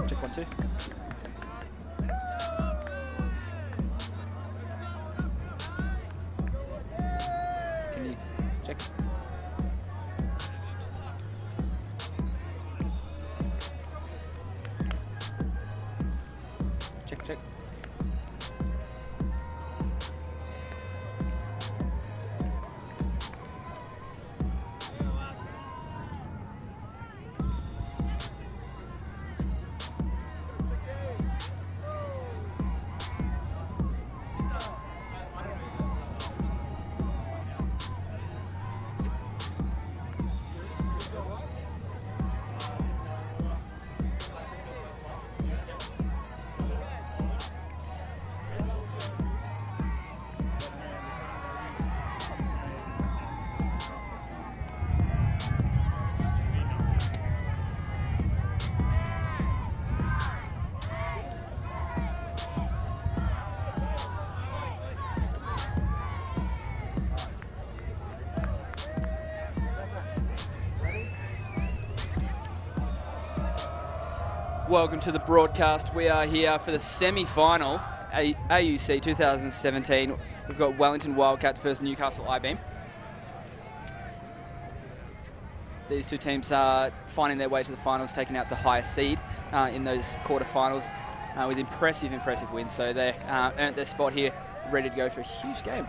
Check 1, 2. Can you check? Check. Welcome to the broadcast. We are here for the semi-final, AUC 2017. We've got Wellington Wildcats versus Newcastle I-Beam. These two teams are finding their way to the finals, taking out the highest seed in those quarterfinals with impressive wins. So they earned their spot here, ready to go for a huge game.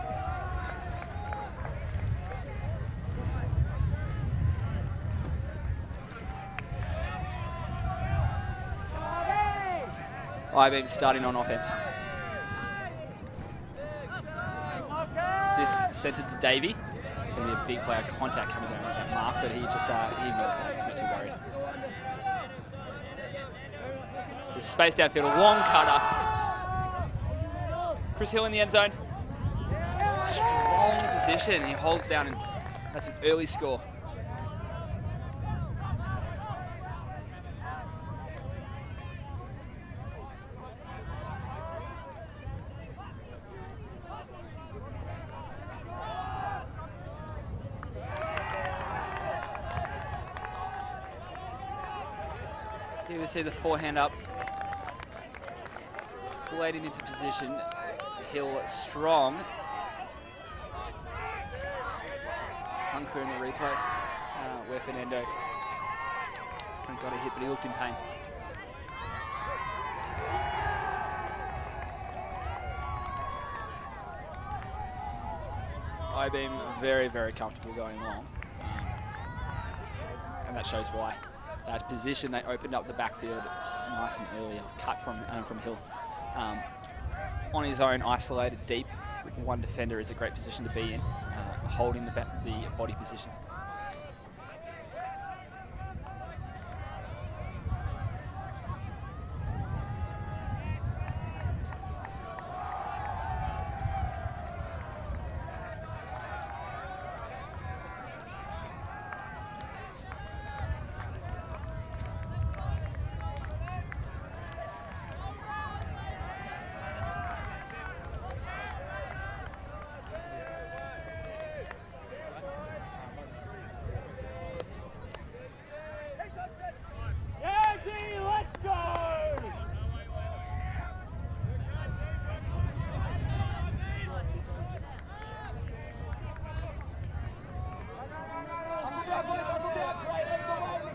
I-Beam starting on offense. Just centered to Davey. It's going to be a big player contact coming down with that mark, but he just he ignores that. He's not too worried. There's space downfield, a long cutter. Chris Hill in the end zone. Strong position. He holds down, and that's an early score. Here we see the forehand up, blading into position. Hill strong. Unclear in the replay, where Fernando got a hit, but he looked in pain. I-Beam very comfortable going long, and that shows why. That position, they opened up the backfield nice and early. Cut from Hill. On his own, isolated deep with one defender is a great position to be in, holding the body position.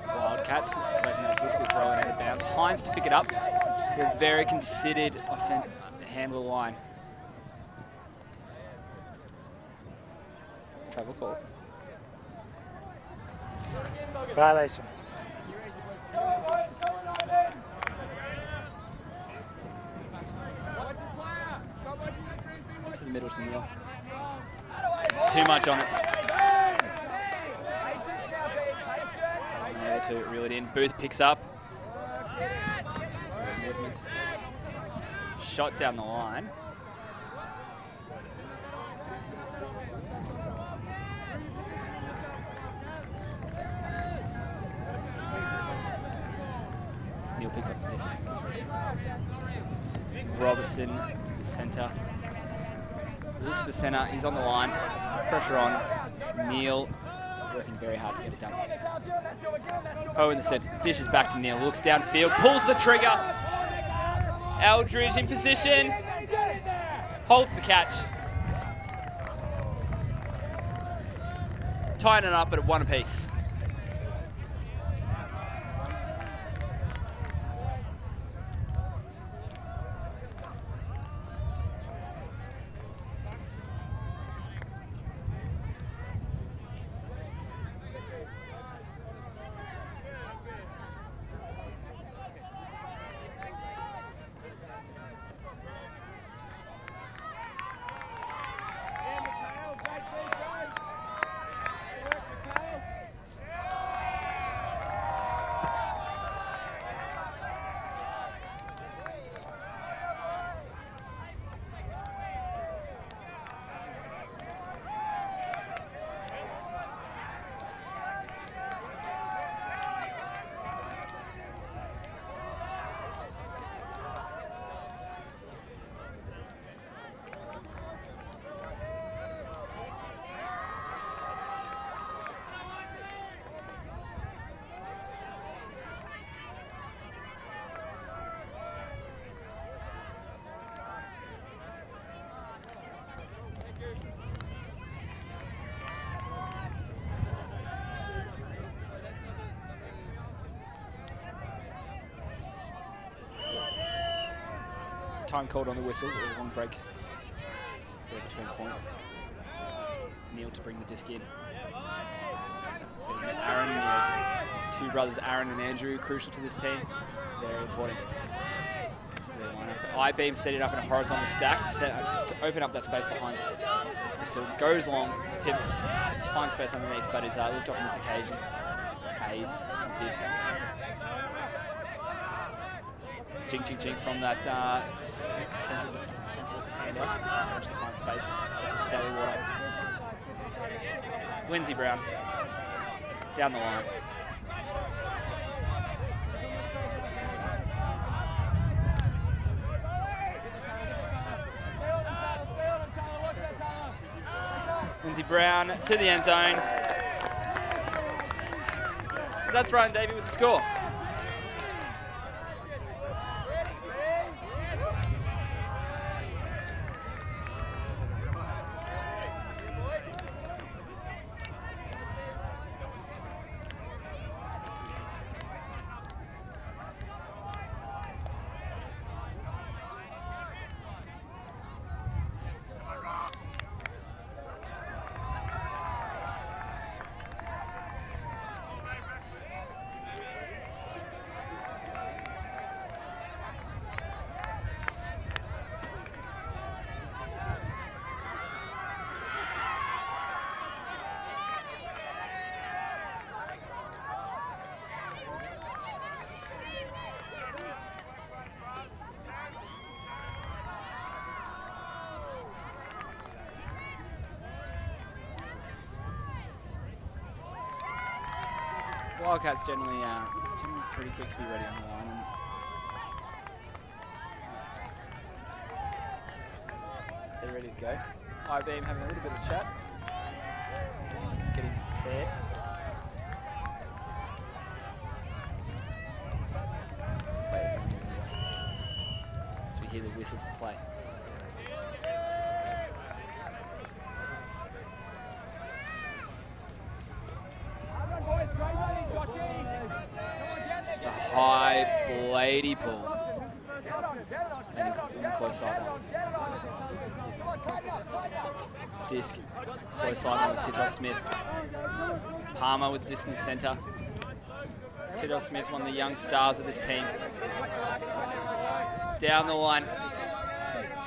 Wildcats taking that discus, rolling out of bounds. Hines to pick it up. They're very considered handle the line. Travel call. Violation. To the middle to Neil. Too much on it. Able to reel it in. Booth picks up. Movement. Shot down the line. Neil picks up the disc. Robertson, the centre. Looks to centre. He's on the line. Pressure on. Neil working working very hard to get it done. Poe in the centre, dishes back to Neil, looks downfield, pulls the trigger. Eldridge in position, holds the catch. Tying it up at 1 apiece. Time called on the whistle, a long break there between points. Neil to bring the disc in. Aaron, two brothers, Aaron and Andrew, crucial to this team. Very important. I-beam set it up in a horizontal stack to open up that space behind. So it goes long, pivots, finds space underneath, but is looked off on this occasion. Hayes, disc. Jink, jink, jink from that central defender. Managed to find space. Gets it to Daly Water. Lindsay Brown. Down the line. Lindsay Brown to the end zone. That's Ryan Davey with the score. Wildcats generally pretty quick to be ready on the line. They're ready to go. I-beam having a little bit of chat. Getting prepared. So we hear the whistle for play. High Blady pull. And on the close sideline. Disc, close sideline with Tito Smith. Palmer with disc in the centre. Tito Smith, one of the young stars of this team. Down the line.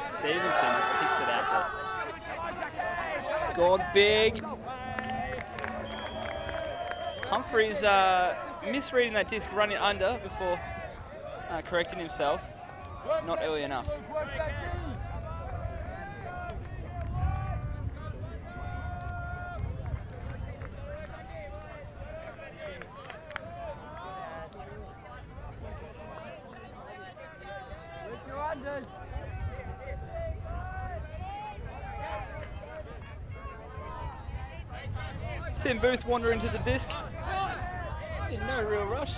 Stevenson just picks it out there. Scored big. Humphreys misreading that disc, running under before correcting himself. Not early enough. It's Tim Booth wander into the disc. In no real rush.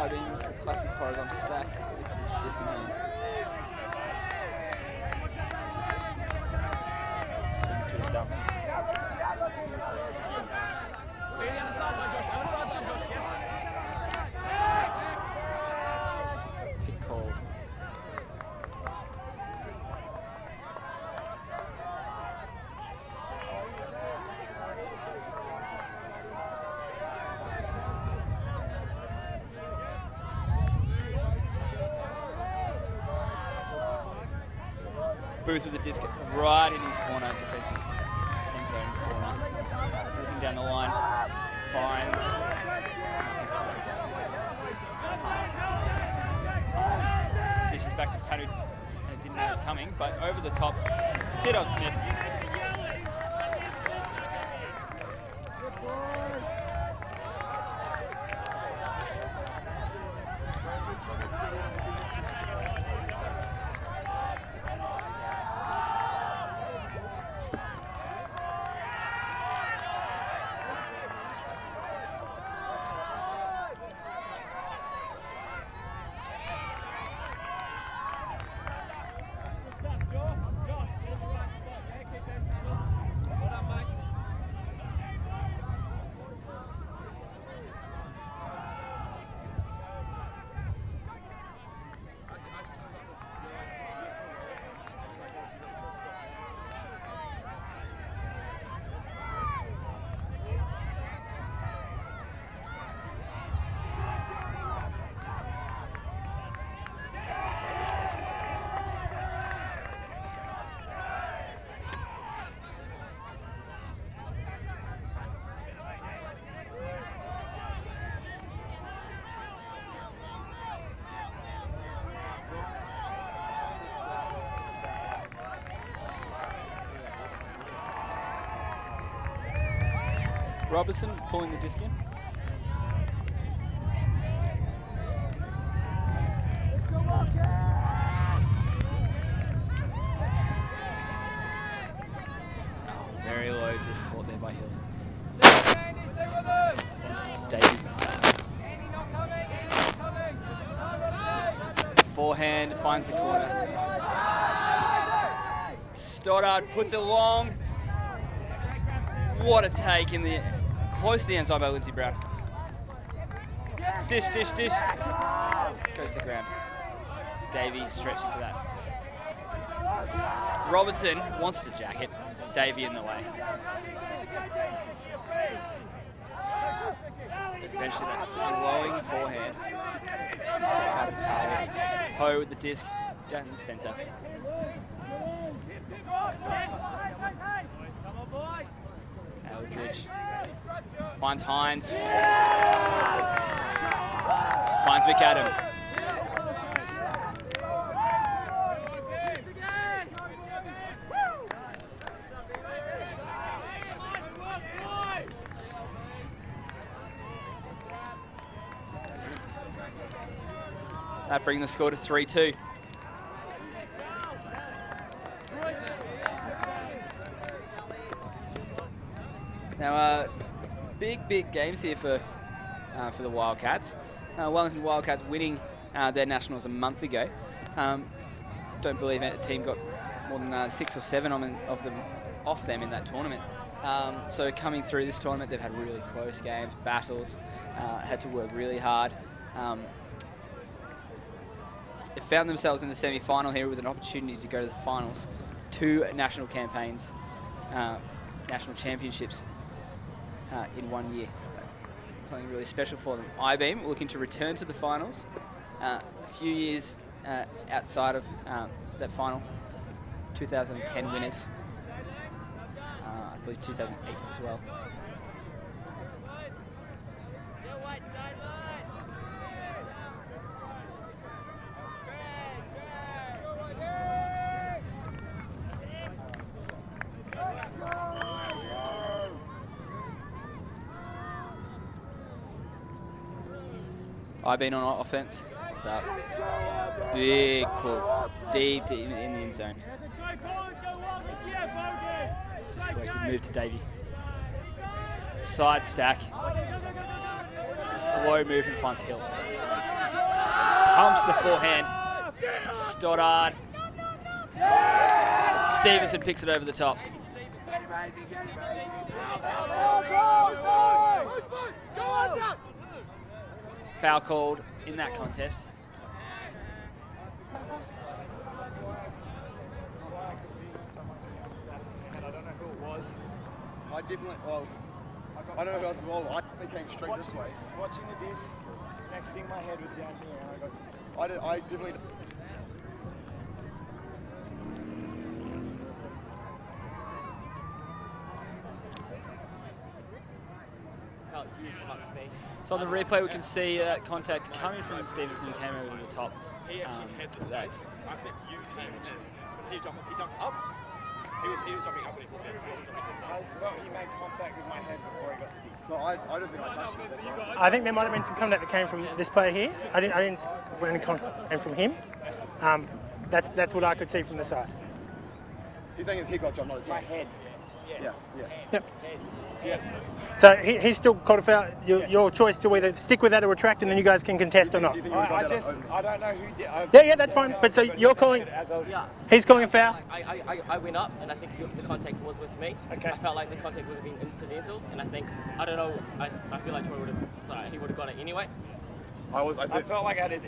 Beams, a classic horizontal stack with disc in hand. Swings to his dump. Pick call. Booth with the disc right in his corner, defensive end zone corner. Looking down the line, finds. Dishes back to Panu, and didn't know it was coming, but over the top, Tito Smith. Robertson pulling the disc in. Very low disc caught there by Hill. David. Forehand finds the corner. Stoddard puts it long. What a take in the close to the inside by Lindsay Brown. Dish. Goes to ground. Davies stretching for that. Robertson wants to jack it. Davey in the way. Eventually that flowing forehand. Out of the target. Ho with the disc down in the centre. Aldridge finds Hines. Finds McAdam. That brings the score to 3-2. Now, big games here for the Wildcats. Wellington Wildcats winning their nationals a month ago. Don't believe any team got more than 6 or 7 of them off them in that tournament. So coming through this tournament, they've had really close games, battles, had to work really hard. They found themselves in the semi-final here with an opportunity to go to the finals. 2 national campaigns, national championships in 1 year. Something really special for them. I-Beam looking to return to the finals. A few years outside of that final, 2010 winners. I believe 2008 as well. I've been on offense Pulls up. Big pull. Deep in the end zone. Just collected, move to Davey. Side stack. Flow move and finds Hill. Pumps the forehand. Stoddard. Stevenson picks it over the top. Foul called in that contest. I don't know who it was. I definitely, well, I don't know who else it was. I came straight this way. Watching the disc, next thing my head was down here and I definitely... So on the replay we can see that contact coming from Stevenson who came over the top. He actually had the I think you mentioned. He jumped up. He was jumping up when he pulled it. I felt he made contact with my head before he got the disc. No, I don't think I touched it. I think there might have been some contact that came from this player here. I didn't see when any contact came from him. That's what I could see from the side. He's saying his head got jumped, not his head. My head. Yeah. Yep. Yeah. So he's still called a foul. Your choice to either stick with that or retract, and then you guys can contest or not. I don't know who did. Yeah, that's fine. But so you're calling. He's calling a foul. I went up, and I think the contact was with me. Okay. I felt like the contact would have been incidental, and I don't know. I feel like Troy would have. He would have got it anyway. I felt like I had his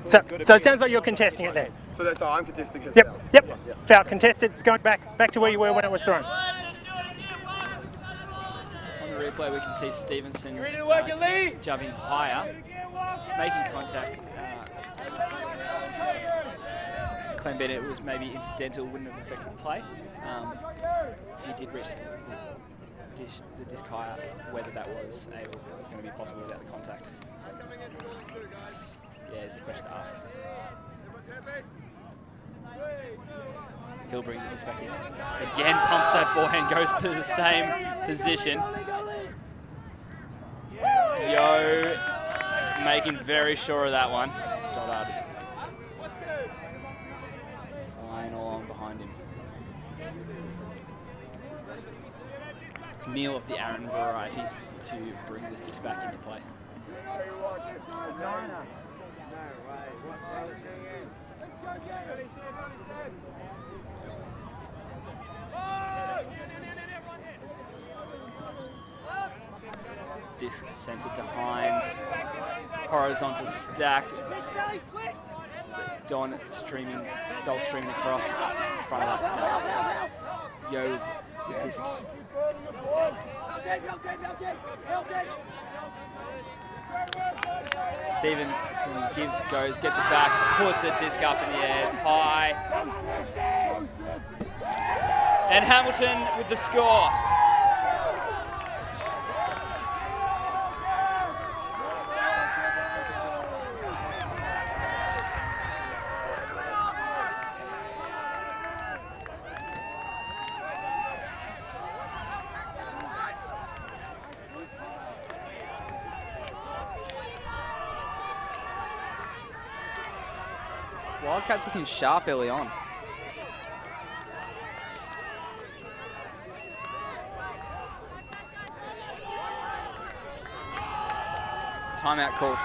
So it sounds like you're contesting it there. So I'm contesting his Yep. foul. Yep. Foul contested. It's going back to where you were when it was thrown. On the replay we can see Stevenson jumping higher, making contact. Clem Bennett was maybe incidental, wouldn't have affected the play. He did reach the disc higher. Whether that was going to be possible without the contact. Yeah, is the question to ask. He'll bring the disc back in. Again, pumps that forehand, goes to the same position. Yo, making very sure of that one. Stoddard. Flying along behind him. Neil of the Aaron variety to bring this disc back into play. Disc centered to Hines. Horizontal stack. Dol streaming across in front of that stack. Yo's the disc. Stevenson goes, gets it back, puts the disc up in the air, it's high. And Hamilton with the score. Wildcats looking sharp early on. Timeout called.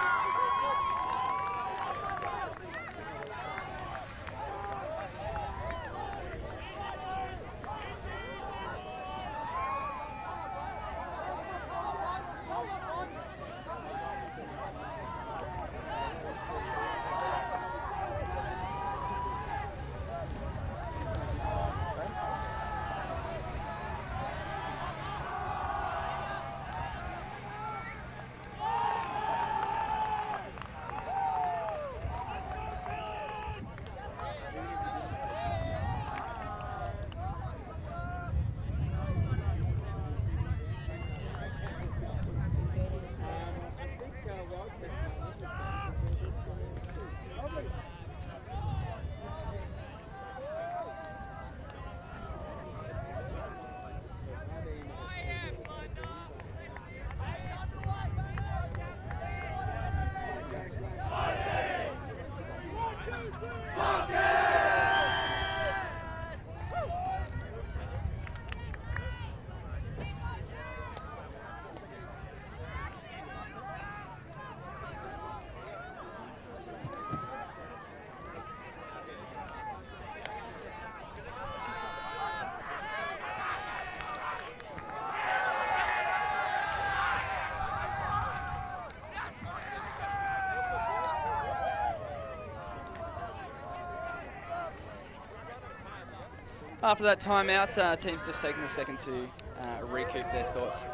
After that timeout, team's just taking a second to recoup their thoughts.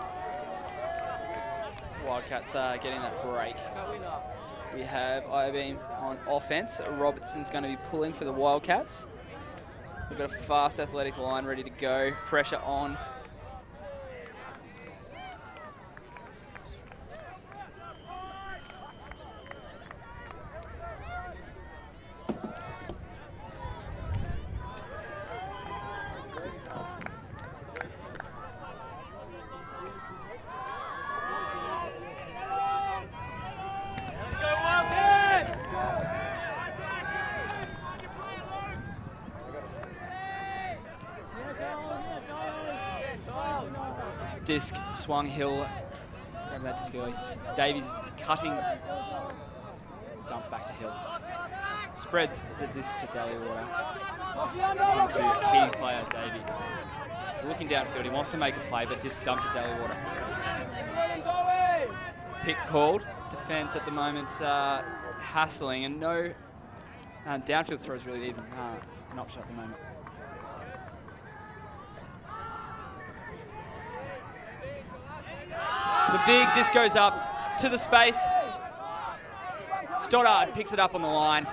Wildcats getting that break. We have I-beam on offense. Robertson's going to be pulling for the Wildcats. We've got a fast athletic line ready to go. Pressure on. Disc swung Hill. Grab that disc early. Davies cutting. Dump back to Hill. Spreads the disc to Daliwater. Into key player Davey. So looking downfield, he wants to make a play, but disc dumped to Daliwater. Pick called. Defence at the moment hassling, and no downfield throw is really even an option at the moment. The big disc goes up, it's to the space. Stoddard picks it up on the line.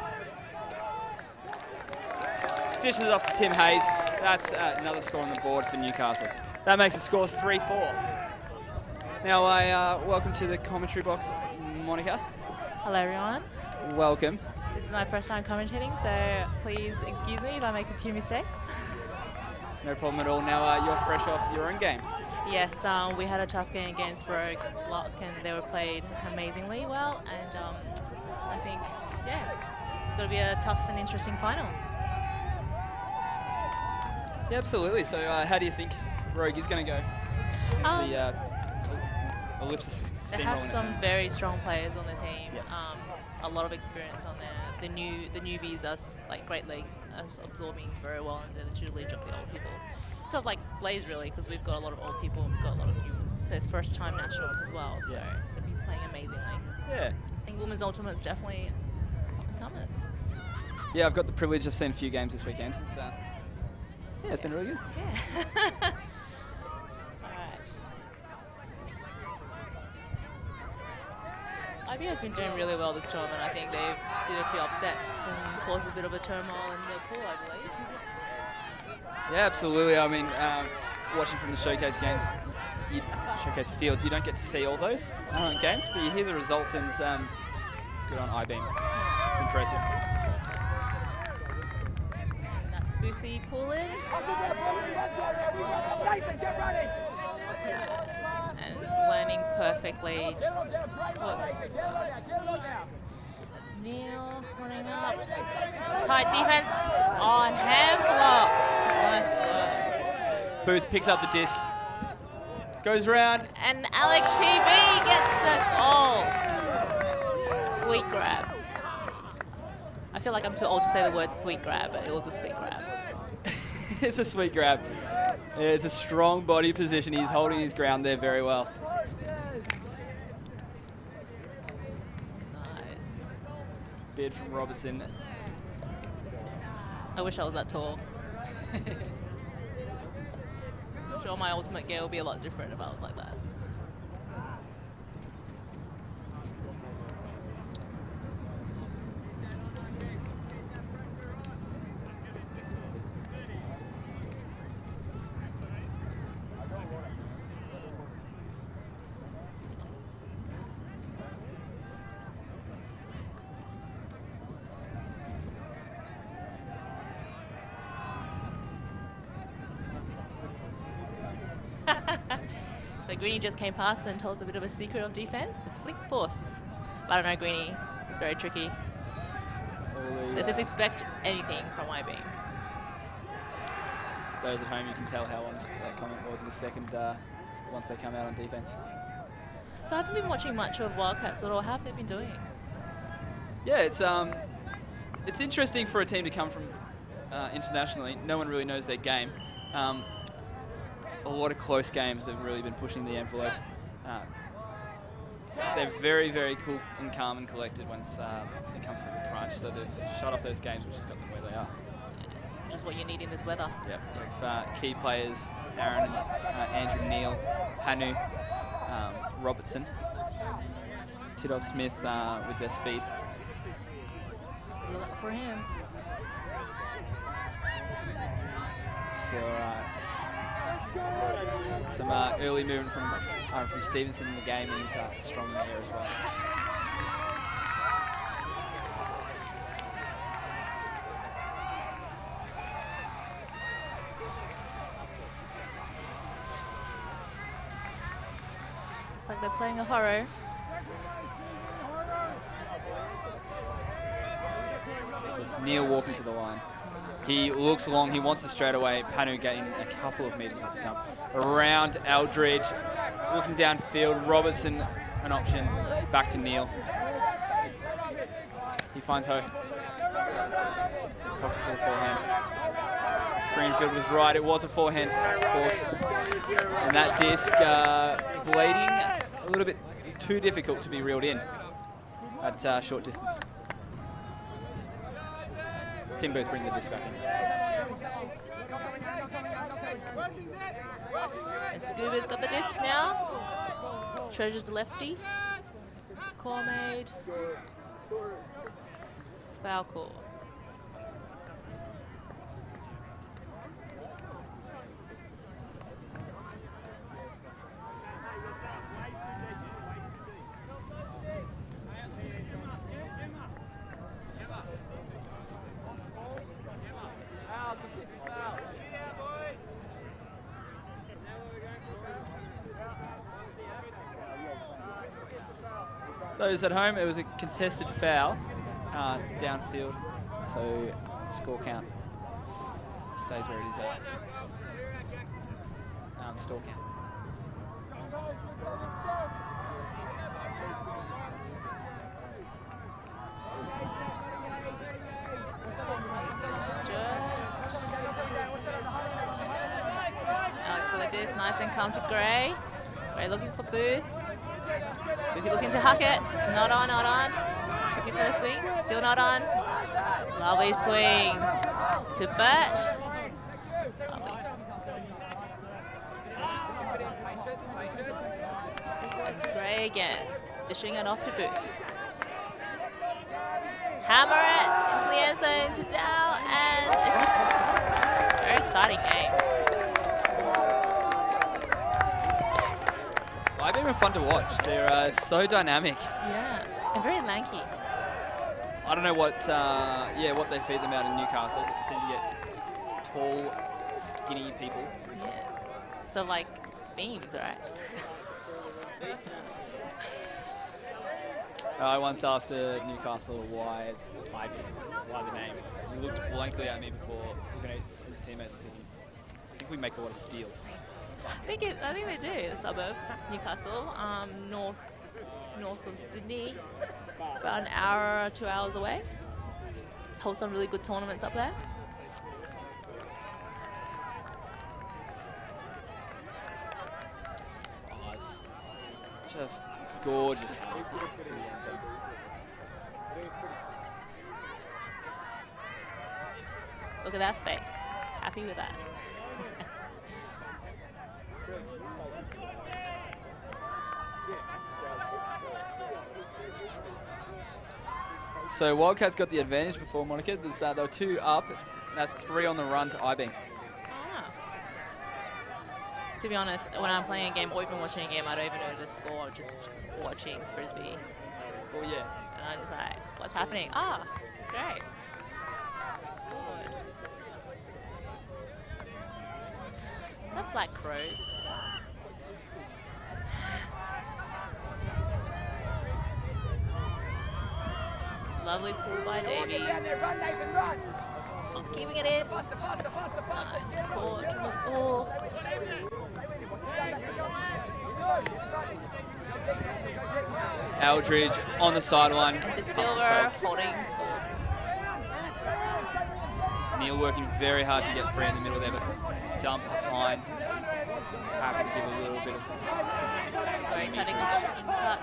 Dishes it off to Tim Hayes. That's another score on the board for Newcastle. That makes the score 3-4. Now I welcome to the commentary box, Monica. Hello everyone. Welcome. This is my first time commentating, so please excuse me if I make a few mistakes. No problem at all. Now you're fresh off your own game. Yes, we had a tough game against Rogue Lock and they were played amazingly well, and I think, yeah, it's going to be a tough and interesting final. Yeah, absolutely. So how do you think Rogue is going to go? It's the ellipsis they have some very strong players on the team, a lot of experience on there. The newbies are like great legs, absorbing very well into the tutelage of the old people. Sort of like Blaze really, because we've got a lot of old people and we've got a lot of new, so first-time nationals as well. So they've been playing amazingly. Yeah. I think Women's Ultimate's definitely coming. Yeah, I've got the privilege of seeing a few games this weekend. It's, it's been really good. Yeah. IB has been doing really well this tournament. I think they've did a few upsets and caused a bit of a turmoil in the pool, I believe. Yeah, absolutely. I mean, watching from the showcase games, showcase fields, you don't get to see all those games, but you hear the results, and good on I-beam. It's impressive. And that's Boothie pulling. And it's learning perfectly. That's Neil running up. Tight defense on hand blocks. Nice work. Booth picks up the disc, goes round. And Alex PB gets the goal. Sweet grab. I feel like I'm too old to say the word sweet grab, but it was a sweet grab. It's a sweet grab. Yeah, it's a strong body position. He's holding his ground there very well. Nice. Bid from Robertson. I wish I was that tall. I'm sure my ultimate gear will be a lot different if I was like that. So Greenie just came past and told us a bit of a secret of defense, the flick force. But I don't know, Greenie, it's very tricky. Let's just expect anything from I-beam. Those at home, you can tell how honest that comment was in a second once they come out on defense. So I haven't been watching much of Wildcats at all. How have they been doing? Yeah, it's interesting for a team to come from internationally. No one really knows their game. A lot of close games have really been pushing the envelope. They're very, very cool and calm and collected once it comes to the crunch. So they've shut off those games, which has got them where they are. which is what you need in this weather. Yep. With key players, Aaron, Andrew Neal, Hanu, Robertson, Tito Smith with their speed. Look out for him. So some early movement from Stevenson in the game, and he's strong in the air as well. Looks like they're playing a horror. So it's Neil walking to the line. He looks long, he wants it straight away. Panu getting a couple of metres with the dump. Around Eldridge, looking downfield. Robertson, an option. Back to Neil. He finds Ho. Cox for the forehand. Greenfield was right, it was a forehand, of course. And that disc blading a little bit too difficult to be reeled in at short distance. Timbo's bringing the disc back in. And Scuba's got the disc now. Treasure's the lefty. Call made. Foul call. Those at home, it was a contested foul downfield, so score count stays where it is at. Store count. Alex with the disc, nice and calm to Gray. Gray looking for Booth. Booth looking to Huckett. Not on, not on. Looking for the swing. Still not on. Lovely swing to Burt. Lovely. That's Gray again. Dishing it off to Booth. Hammer it into the end zone to Dow, and it's just a very exciting game. I've been fun to watch. They're so dynamic. Yeah, and very lanky. I don't know what they feed them out in Newcastle. They seem to get tall, skinny people. Yeah. So like beams, right? I once asked Newcastle why the name. He looked blankly at me before looking at his teammates and thinking, I think we make a lot of steel. I think they do. The suburb, Newcastle, north of Sydney, about an hour or 2 hours away. Hold some really good tournaments up there. Oh, it's just gorgeous. To the end zone. Look at that face. Happy with that. So Wildcats got the advantage before Monica. They were 2 up. That's 3 on the run to Ibing. Ah. To be honest, when I'm playing a game or even watching a game, I don't even know the score. I'm just watching Frisbee. Oh yeah. And I'm just like, what's happening? Ah, great. Scored. Is that Black Crows? Lovely pull by Davies. Keeping it in. Nice caught to the full. Eldridge on the sideline. And De Silva holding force. Neil working very hard to get free in the middle there, but dump to Hines. Happy to give a little bit of Going cutting in cuts.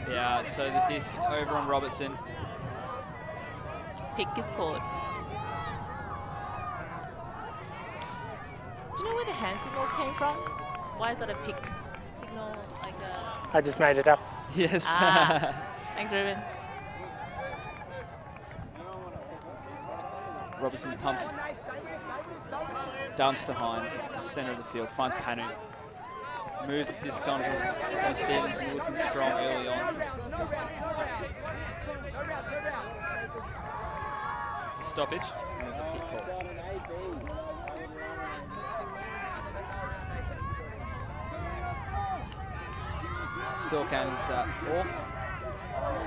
Yeah, so the disc over on Robertson. pick is called. Do you know where the hand signals came from? Why is that a pick signal? Like a... I just made it up. Yes. Thanks, Ruben. Robertson pumps. Dumps to Hines, centre of the field, finds Panu. Moves the disc on to Stevenson, looking strong early on. It's a stoppage, and it's a pick call. Still counts 4.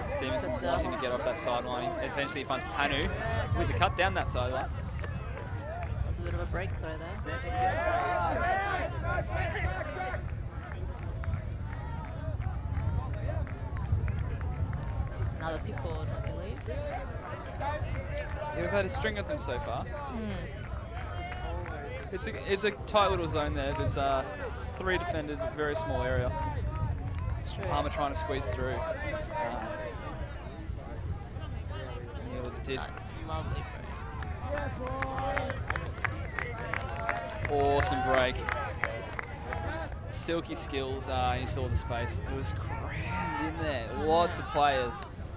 Stevenson wanting to get off that sideline. Eventually he finds Panu with the cut down that sideline. That's a bit of a breakthrough there. Another pick board, I believe. Yeah, we've had a string of them so far. It's a tight little zone there. There's 3 defenders, a very small area. That's true. Palmer trying to squeeze through. Neil with the disc. That's lovely break. Awesome break. Silky skills. You saw the space. It was crammed in there. Lots of players.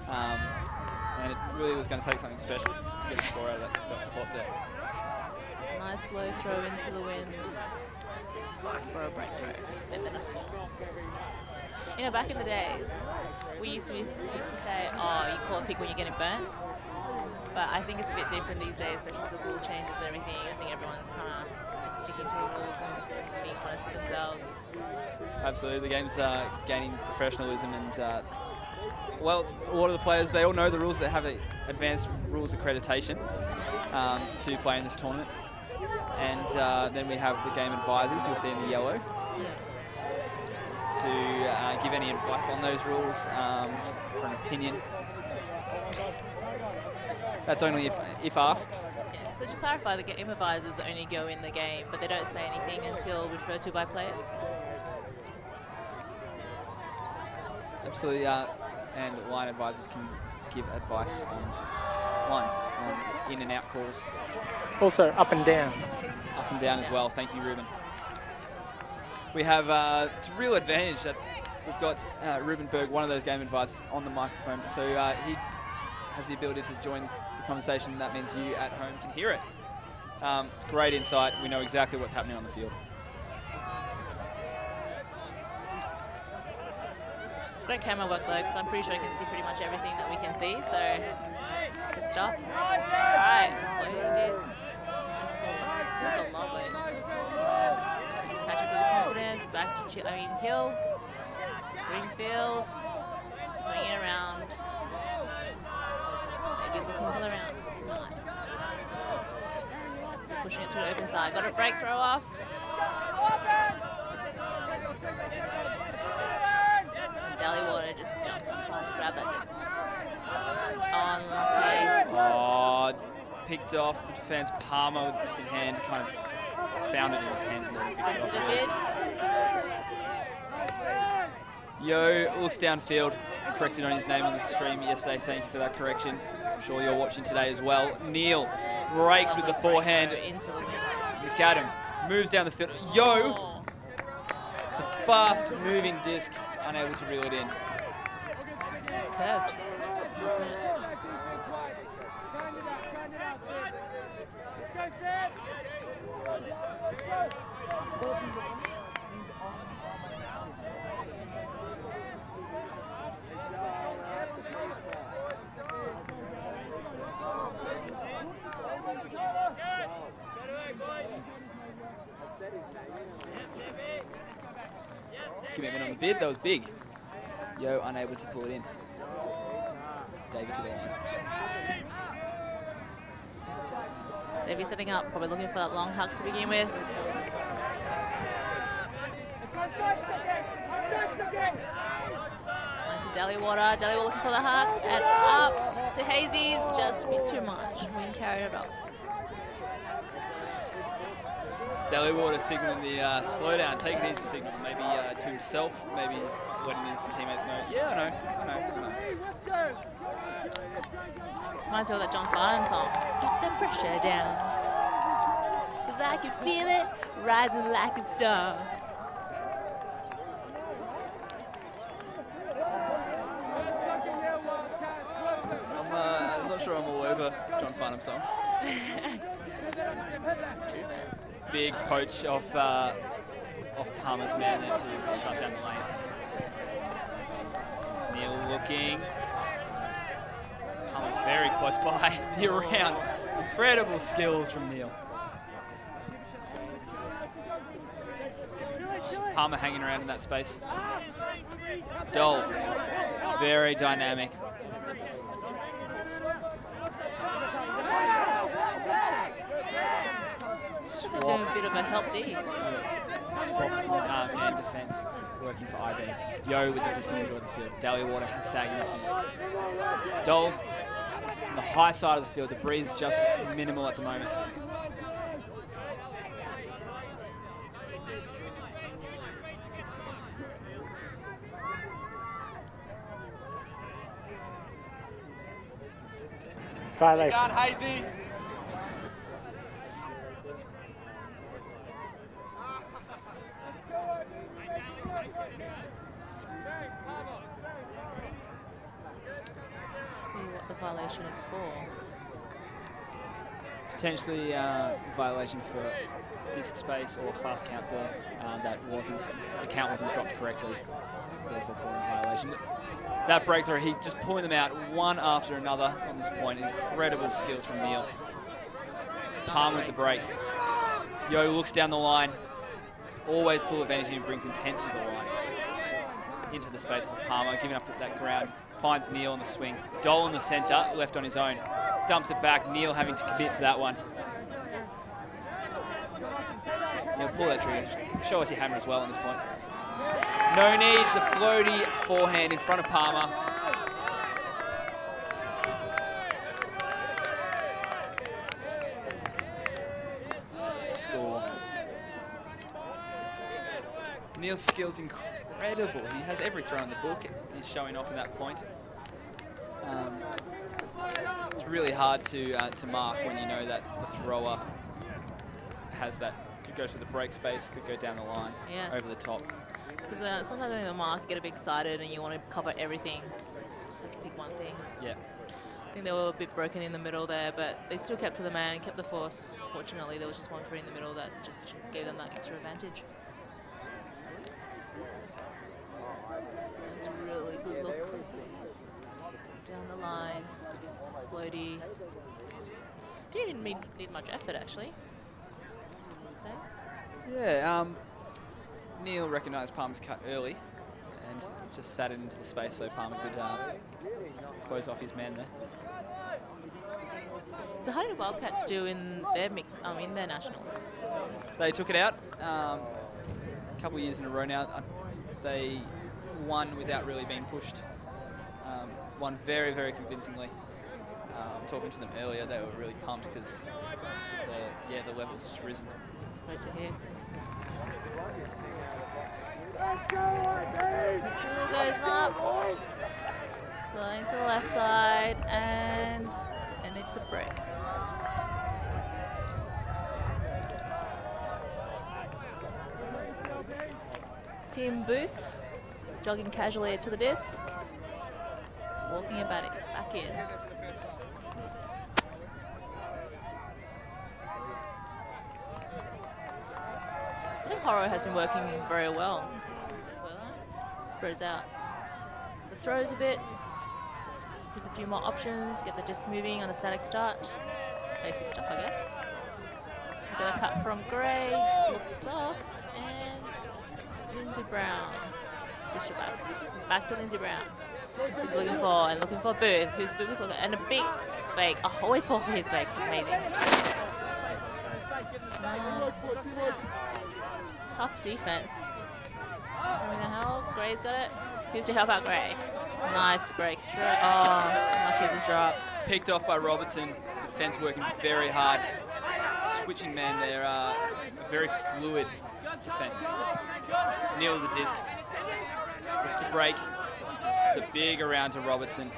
And it really was going to take something special to get a score out of that spot there. Nice low throw into the wind for a breakthrough and then a score. You know, back in the days, we used to say, oh, you call a pick when you're getting burnt. But I think it's a bit different these days, especially with the rule changes and everything. I think everyone's kind of sticking to the rules and being honest with themselves. Absolutely, the game's gaining professionalism and well, a lot of the players, they all know the rules. They have advanced rules accreditation to play in this tournament. And then we have the game advisors, you'll see in the yellow, to give any advice on those rules for an opinion. That's only if asked. Yeah, so to clarify, the game advisors only go in the game, but they don't say anything until referred to by players. Absolutely, and line advisors can give advice on lines, on in and out calls. Also up and down. Up and down as well. Thank you, Ruben. We have it's a real advantage that we've got Ruben Berg, one of those game advisors, on the microphone. So he has the ability to join the conversation. That means you at home can hear it. It's great insight. We know exactly what's happening on the field. It's great camera work though, because I'm pretty sure I can see pretty much everything that we can see, so good stuff. Alright, floating disc. Nice pull. Also lovely. These catches with confidence, back to Hill, Greenfield, swinging around. Davies looking for the round. Nice. So pushing it through the open side. Got a break throw off. Water just jumps up and grab that disc. Unlucky. Oh, picked off the defence. Palmer with disc in hand, kind of found it in his hands more than picked it off. Is it a bid? Yo looks downfield. Corrected on his name on the stream yesterday. Thank you for that correction. I'm sure you're watching today as well. Neil breaks with the forehand. Into the wind. McAdam moves down the field. Yo! It's a fast moving disc. Unable to reel it in. It's curved. Last minute. Commitment on the bid, that was big. Yo, unable to pull it in. David to the line. Davey setting up, probably looking for that long huck to begin with. Nice to Dallywwater. Dallywwater looking for the huck, and up to Hazy's, just a bit too much. Wind carried it off. Dallywwater signaling the slow down, take it easy signal, maybe to himself, maybe letting his teammates know, yeah, I know. Reminds me of that John Farnham song. Keep the pressure down. 'Cause I can feel it rising like a star. I'm not sure I'm all over John Farnham songs. Big poach off Palmer's man there to shut down the lane. Neil looking. Palmer very close by the around. Incredible skills from Neil. Palmer hanging around in that space. Dole, very dynamic. They're doing a bit of a help D. Yes. Swap and defence working for IB. Yo with the disc in the middle of the field. Dallywater sagging off him. Dole on the high side of the field. The breeze just minimal at the moment. Violation. Down, Hazy. Let's see what the violation is for. Potentially violation for disc space or fast count there. The count wasn't dropped correctly. Therefore calling violation. That breakthrough, he just pulling them out one after another on this point. Incredible skills from Neil. Palmer with the break. Yo looks down the line, always full of energy and brings intent to the line. Into the space for Palmer, giving up that ground. Finds Neil on the swing. Dole in the centre, left on his own. Dumps it back, Neil having to commit to that one. Neil, pull that trigger. Show us your hammer as well on this point. No need, the floaty forehand in front of Palmer. Score. Neil's skill's incredible. He has every throw in the book. He's showing off in that point. It's really hard to mark when you know that the thrower has that. Could go to the break space, could go down the line, Yes. over the top. Because sometimes in the mark, you get a bit excited and you want to cover everything. Just have to pick one thing. Yeah. I think they were a bit broken in the middle there, but they still kept to the man, kept the force. Fortunately, there was just one free in the middle that just gave them that extra advantage. That was a really good look. Down the line. Nice floaty. Didn't need much effort, actually. So, Yeah, Neil recognised Palmer's cut early and just sat it into the space so Palmer could close off his man there. so how did Wildcats do in their nationals? They took it out a couple of years in a row now. They won without really being pushed. Won very, very convincingly. Talking to them earlier, they were really pumped because the level's just risen. It's great to hear. The pool goes up, swelling to the left side, and it's a break. Tim Booth jogging casually to the disc, walking it back in. I think Horo has been working very well. Spreads out the throws a bit. Gives a few more options. Get the disc moving on a static start. Basic stuff, I guess. We got a cut from Gray, looked off, and Lindsay Brown. Dish it back to Lindsay Brown. He's looking for Booth. Who's Booth looking? And a big fake. I always fall for his fakes. Amazing. Tough defense. Where the hell? Gray's got it. Who's to help out Gray? Nice breakthrough. Oh, lucky to drop. Picked off by Robertson. Defence working very hard. Switching man there. A very fluid defence. Neil with the disc. Looks to break. The big around to Robertson.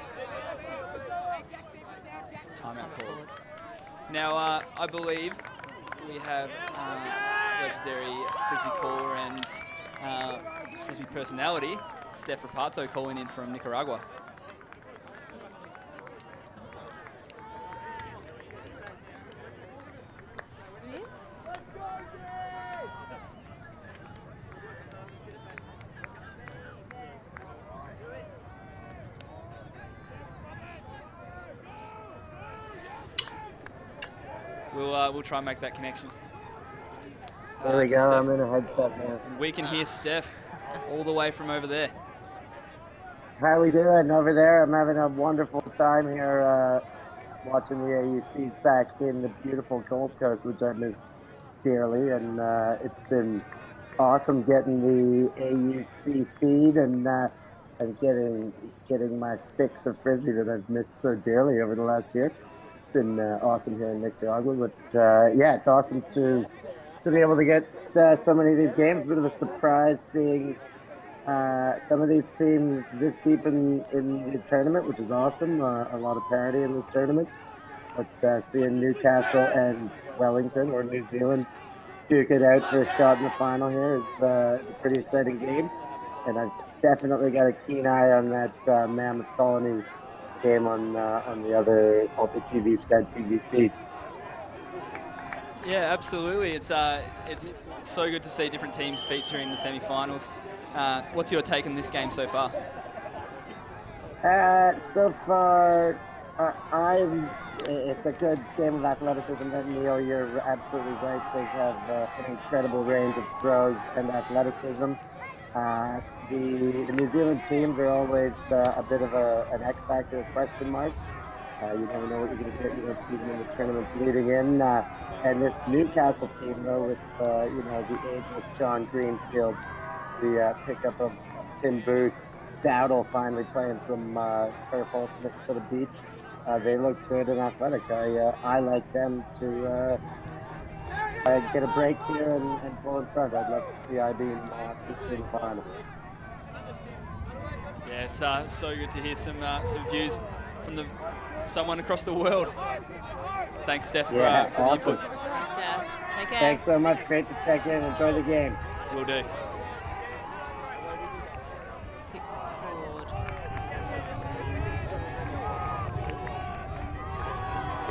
Now, I believe we have legendary Frisbee caller and Frisbee personality, Steph Rapazzo, calling in from Nicaragua. We'll try and make that connection. There we to go. Steph. I'm in a headset now. We can hear Steph all the way from over there. How we doing over there? I'm having a wonderful time here watching the AUCs back in the beautiful Gold Coast, which I miss dearly. And it's been awesome getting the AUC feed and getting my fix of Frisbee that I've missed so dearly over the last year. It's been awesome here in Nicaragua. But yeah, it's awesome to be able to get so many of these games. A bit of a surprise seeing some of these teams this deep in the tournament, which is awesome. A lot of parity in this tournament. But seeing Newcastle and Wellington, or New Zealand, duke it out for a shot in the final here is a pretty exciting game. And I've definitely got a keen eye on that Mammoth Colony game on the other Multi TV, Sky TV feed. Yeah, absolutely. It's so good to see different teams featuring in the semi-finals. What's your take on this game so far? So far, it's a good game of athleticism. And Neil, you're absolutely right. Does have an incredible range of throws and athleticism. The New Zealand teams are always a bit of an X factor, a question mark. You never know what you're going to get. You don't see them in the tournaments leading in. And this Newcastle team, though, with the ageless John Greenfield, the pickup of Tim Booth, Dowdle finally playing some turf ultimate instead of beach. They look good and athletic. I like them to get a break here and pull in front. I'd love to see IB in the final. Yeah, it's so good to hear some views from someone across the world. Thanks, Steph. Yeah, for awesome. the input. Thanks, Jeff. Take care. Thanks so much. Great to check in. Enjoy the game. Will do. Pick forward.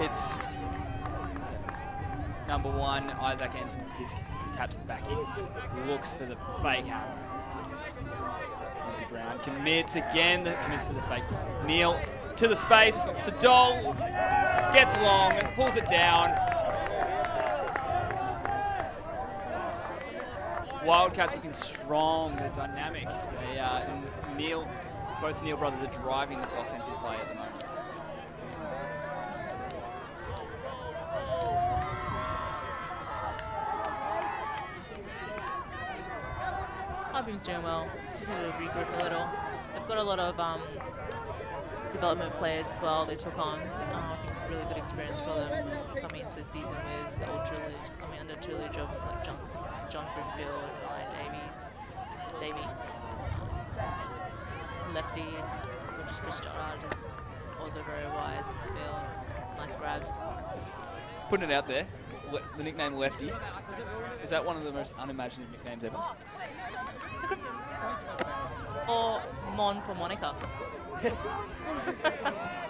It's number 1, Isaac Ensign disc, taps it back in, looks for the fake hand. Lindsay Brown commits again, commits to the fake. Neil to the space, to Dole, gets long, pulls it down. Wildcats looking strong, they're dynamic. Both Neil brothers are driving this offensive play at the moment. Hybrim's doing well. Just need to regroup a little. They've got a lot of development players as well they took on. I think it's a really good experience for them coming into the season with the old tutelage, under tutelage of like John Greenfield and Ryan Davey. Lefty, which is Chris Stoddard, is also very wise in the field. Nice grabs. Putting it out there, the nickname Lefty, is that one of the most unimaginative nicknames ever? Or Mon for Monica.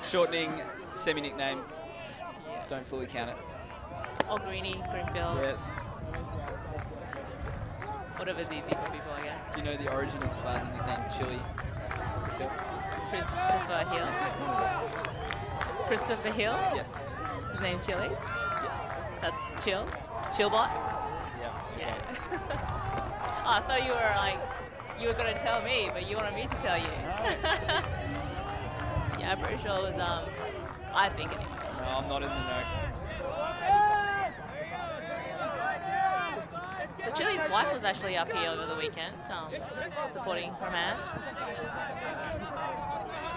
Shortening semi-nickname, don't fully count it. Or Greenfield. Yes. Whatever's easy for people, I guess. Do you know the origin of the nickname Chili? Christopher Hill. Christopher Hill? Yes. His name Chili? Yeah. That's Chill? Chillbot? Yeah. Yeah. Oh, I thought you were going to tell me, but you wanted me to tell you. Yeah, I'm pretty sure it was, I think anyway. No, I'm not in the know. The Chili's wife was actually up here over the weekend, supporting her man.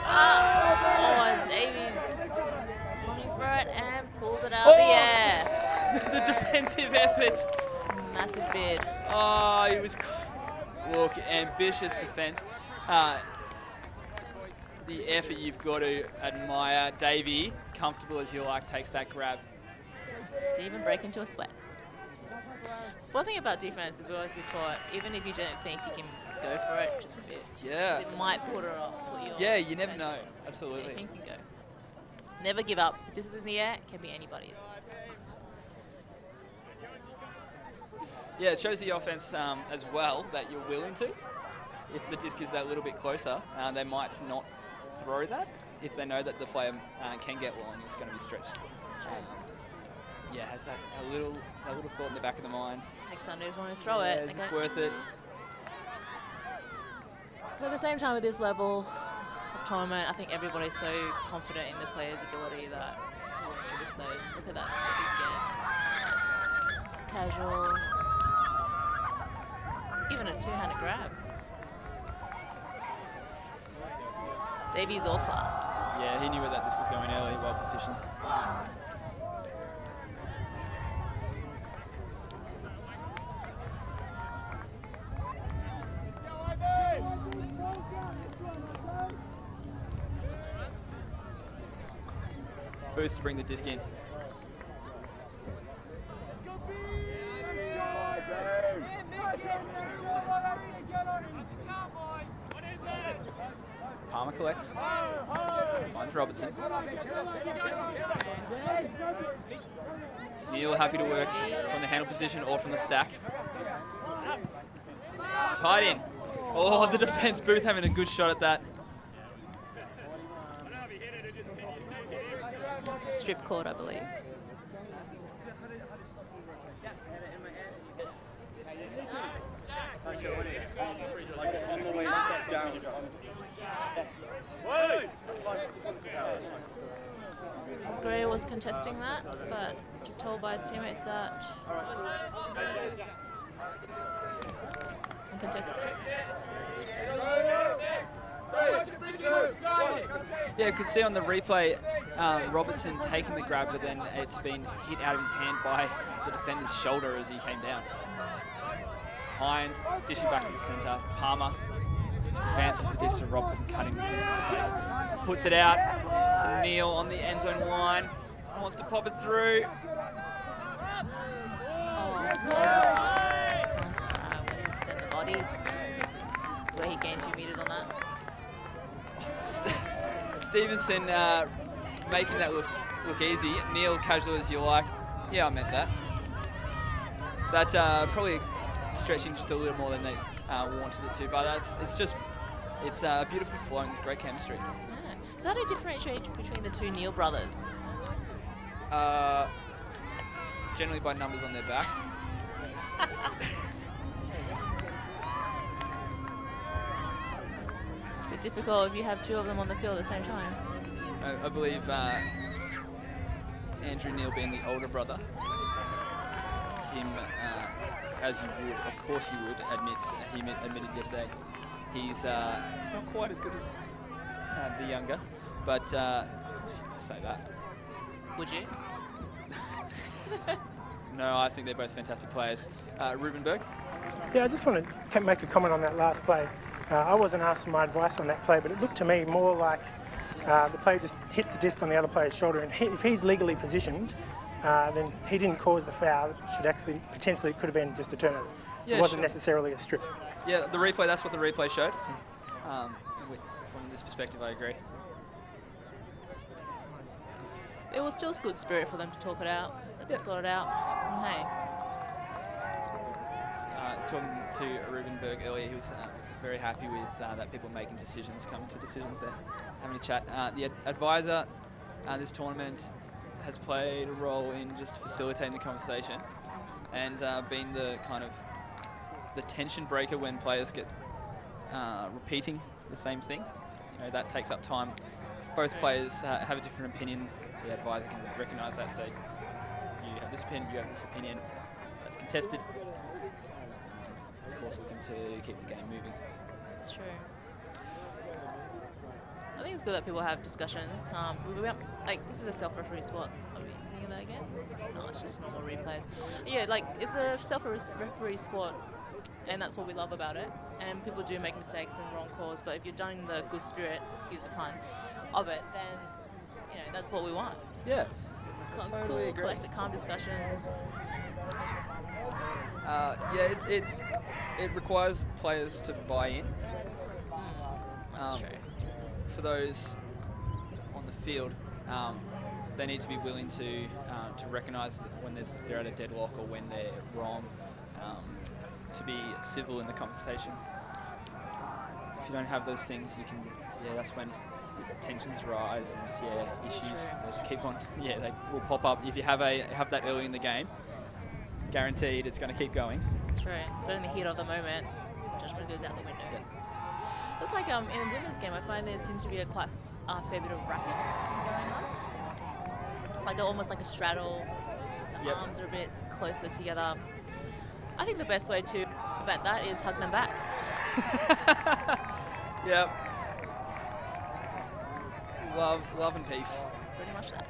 And Davies running for it and pulls it out of the air. The defensive effort. Massive bid. Oh, he was... Look, ambitious defence. The effort you've got to admire. Davey, comfortable as you like, takes that grab. to even break into a sweat. One thing about defense is we always be taught, even if you don't think you can go for it, just a bit. Yeah. It might put you off. Yeah, you never know. Defensive. Absolutely. You think you can go. Never give up. This is in the air, can be anybody's. Yeah, it shows the offense as well that you're willing to. If the disc is that little bit closer, they might not throw that if they know that the player can get long. It's going to be stretched. Yeah, has that little thought in the back of the mind. Next time they want to throw it. Is this worth it? But at the same time, with this level of tournament, I think everybody's so confident in the player's ability that we'll introduce those. Look at that big get. Casual. Even a two-handed grab. Davies all class. Yeah, he knew where that disc was going early, well positioned. Booth to bring the disc in. Palmer collects. Finds Robertson. Neil happy to work from the handle position or from the stack. Tied in. Oh, the defense. Booth having a good shot at that. Strip court, I believe. So Gray was contesting that, but just told by his teammates that uncontested strip. Yeah, you could see on the replay Robertson taking the grab, but then it's been hit out of his hand by the defender's shoulder as he came down. Hines dishing back to the centre. Palmer advances the dish to Robertson, cutting into the space. Puts it out to Neil on the end zone line. Wants to pop it through. Oh, nice grab when he extend the body. That's where he gained 2 meters on that. Stevenson making that look easy. Neil casual as you like. Yeah, I meant that. That's probably stretching just a little more than they wanted it to, but it's a beautiful flow and it's great chemistry. Yeah. So how do you differentiate between the two Neil brothers? Generally by numbers on their back. It's a bit difficult if you have 2 of them on the field at the same time. I believe Andrew Neil being the older brother, him, as you would, of course you would, he admitted yesterday, he's not quite as good as the younger, but of course you can say that. Would you? No, I think they're both fantastic players. Rubenberg? Yeah, I just want to make a comment on that last play. I wasn't asked for my advice on that play, but it looked to me more like the player just hit the disc on the other player's shoulder, and if he's legally positioned, then he didn't cause the foul. It should actually, potentially, it could have been just a turnover. Yeah, it wasn't sure. necessarily a strip. Yeah, the replay, that's what the replay showed. From this perspective, I agree. It was still good spirit for them to talk it out, let them sort it out. And hey. Talking to Rubenberg earlier, he was very happy with that people making decisions, coming to decisions there, having a chat. The advisor this tournament has played a role in just facilitating the conversation and being the kind of the tension breaker when players get repeating the same thing. You know, that takes up time. Both players have a different opinion. The advisor can recognise that, say, you have this opinion, you have this opinion. That's contested. Of course, looking to keep the game moving. That's true. I think it's good that people have discussions. This is a self-referee sport. Are we seeing that again? No, it's just normal replays. Yeah, it's a self-referee sport, and that's what we love about it. And people do make mistakes and wrong calls, but if you're done in the good spirit, excuse the pun, of it, then that's what we want. Yeah, cool, collected, calm discussions. Yeah, it requires players to buy in. That's true. For those on the field, they need to be willing to recognise when they're at a deadlock or when they're wrong, to be civil in the conversation. If you don't have those things, that's when tensions rise and issues. They just keep on. Yeah, they will pop up. If you have that early in the game, guaranteed it's going to keep going. That's true. Especially in the heat of the moment, judgment goes out the window. Yeah. It's like in a women's game, I find there seems to be a quite fair bit of wrapping going on. Like almost like a straddle. The arms are a bit closer together. I think the best way to combat that is hug them back. Yep. Love and peace. Pretty much that.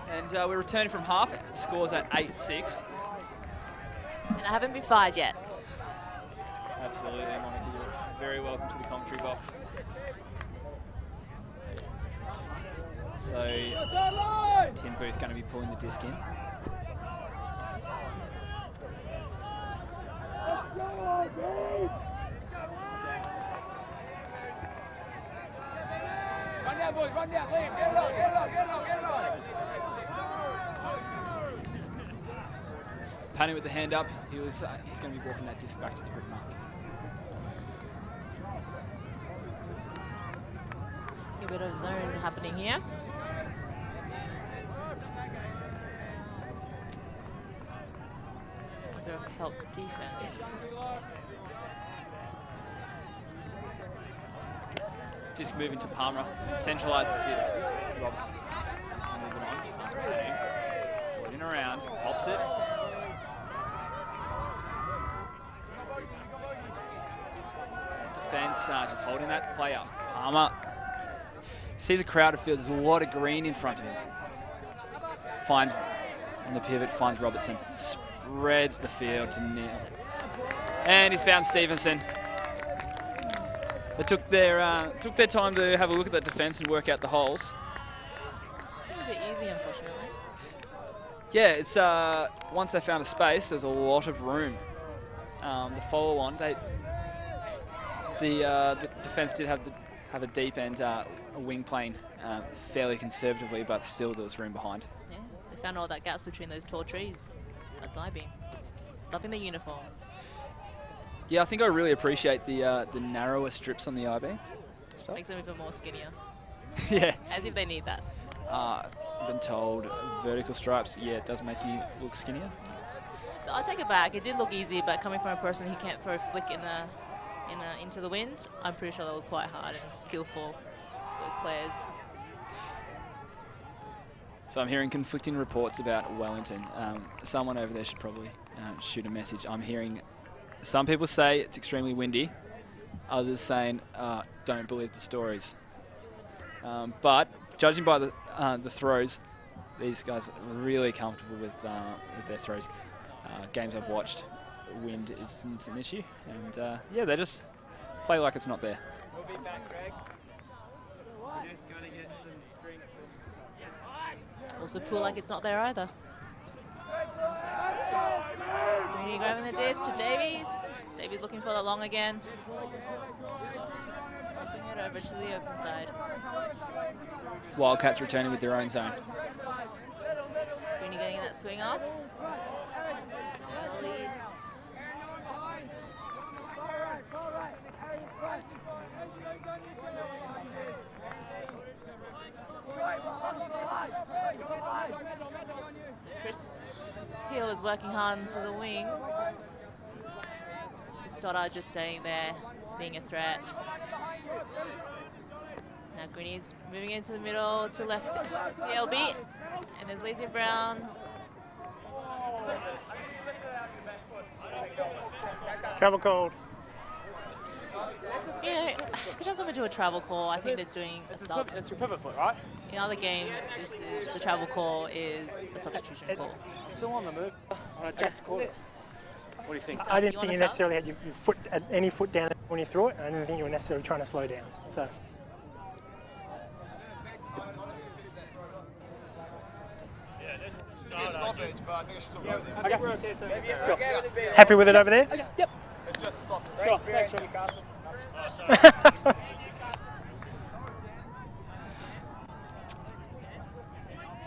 And we're returning from half. Scores at 8-6. And I haven't been fired yet. Absolutely, Monica. You're very welcome to the commentary box. So, Tim Booth going to be pulling the disc in. Run down, boys, run down, leave, get it on, get it on, get it on, get it on. Panning with the hand up, he's going to be walking that disc back to the brick mark. A bit of zone happening here. A bit of help defense. Disc moving to Palmer, centralises the disc. Robertson still moving on, finds Panning, floating around, pops it. Defense just holding that play up. Palmer sees a crowd of field. There's a lot of green in front of him. finds on the pivot, finds Robertson, spreads the field to Neil, and he's found Stevenson. They took their time to have a look at that defence and work out the holes. It's a bit easy, unfortunately. Yeah, it's once they found a space, there's a lot of room. The follow-on, the defence did have a deep end a wing plane fairly conservatively, but still there was room behind. Yeah, they found all that gaps between those tall trees. That's I-beam. Loving the uniform. Yeah, I think I really appreciate the narrower strips on the I-beam. Makes them even more skinnier. Yeah. As if they need that. I've been told vertical stripes, yeah, it does make you look skinnier. So I'll take it back. It did look easy, but coming from a person who can't throw a flick into the wind, I'm pretty sure that was quite hard and skillful for those players. So I'm hearing conflicting reports about Wellington. Someone over there should probably shoot a message. I'm hearing some people say it's extremely windy, others saying don't believe the stories. But judging by the throws, these guys are really comfortable with their throws. Games I've watched, wind isn't an issue, and yeah, they just play like it's not there. We'll be back, Greg. We're just going to get some drinks. Also pull like it's not there either. Greeny grabbing the disc to Davies. Davies looking for the long again. Popping it over to the open side. Wildcats returning with their own zone. Greeny getting that swing off. Lead. So Chris Hill is working hard into the wings. Stoddard just staying there, being a threat. Now Greeny's moving into the middle to left TLB, and there's Lazy Brown. Travel called. You know, every time someone do a travel call, I think they're doing a sub. That's your pivot foot, right? In other games, the travel call is a substitution call. Still on the move. On a jet's call. What do you think? I didn't You think want you a sub? necessarily had your foot at any foot down when you threw it. I didn't think you were necessarily trying to slow down. So. Stoppage, but I think it's still right there. Okay. We're okay, so Happy with it over there? Okay, yep. It's just a stoppage. Sure. Thanks, Newcastle.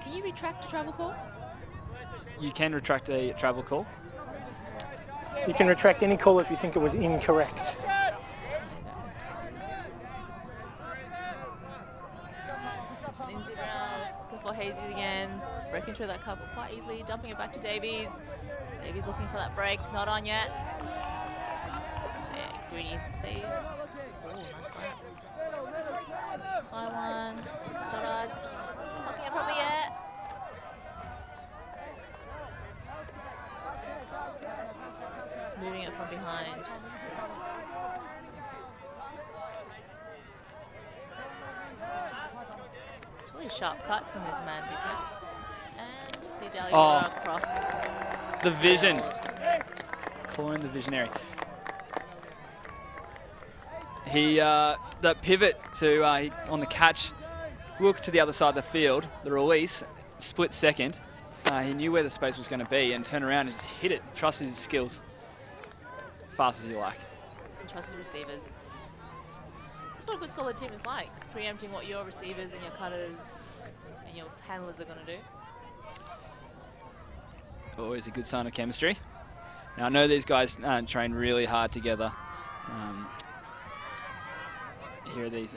Can you retract a travel call? You can retract a travel call. You can retract any call if you think it was incorrect. Lindsay Brown looking for Hazy again, breaking through that couple quite easily, dumping it back to Davies. Davies looking for that break, not on yet. Yeah, Greeny saved. Oh, nice grab. High one, Stoddard just plucking it from the air. Just moving it from behind. It's really sharp cuts in this man defense. And see Dalia across. The vision. Calling the visionary. He, that pivot to on the catch, look to the other side of the field, the release, split second. He knew where the space was going to be and turned around and just hit it. Trusted his skills. Fast as you like. Trusted receivers. That's what a good solid team is like. Preempting what your receivers and your cutters and your handlers are going to do. Always a good sign of chemistry. Now I know these guys train really hard together. Here are these.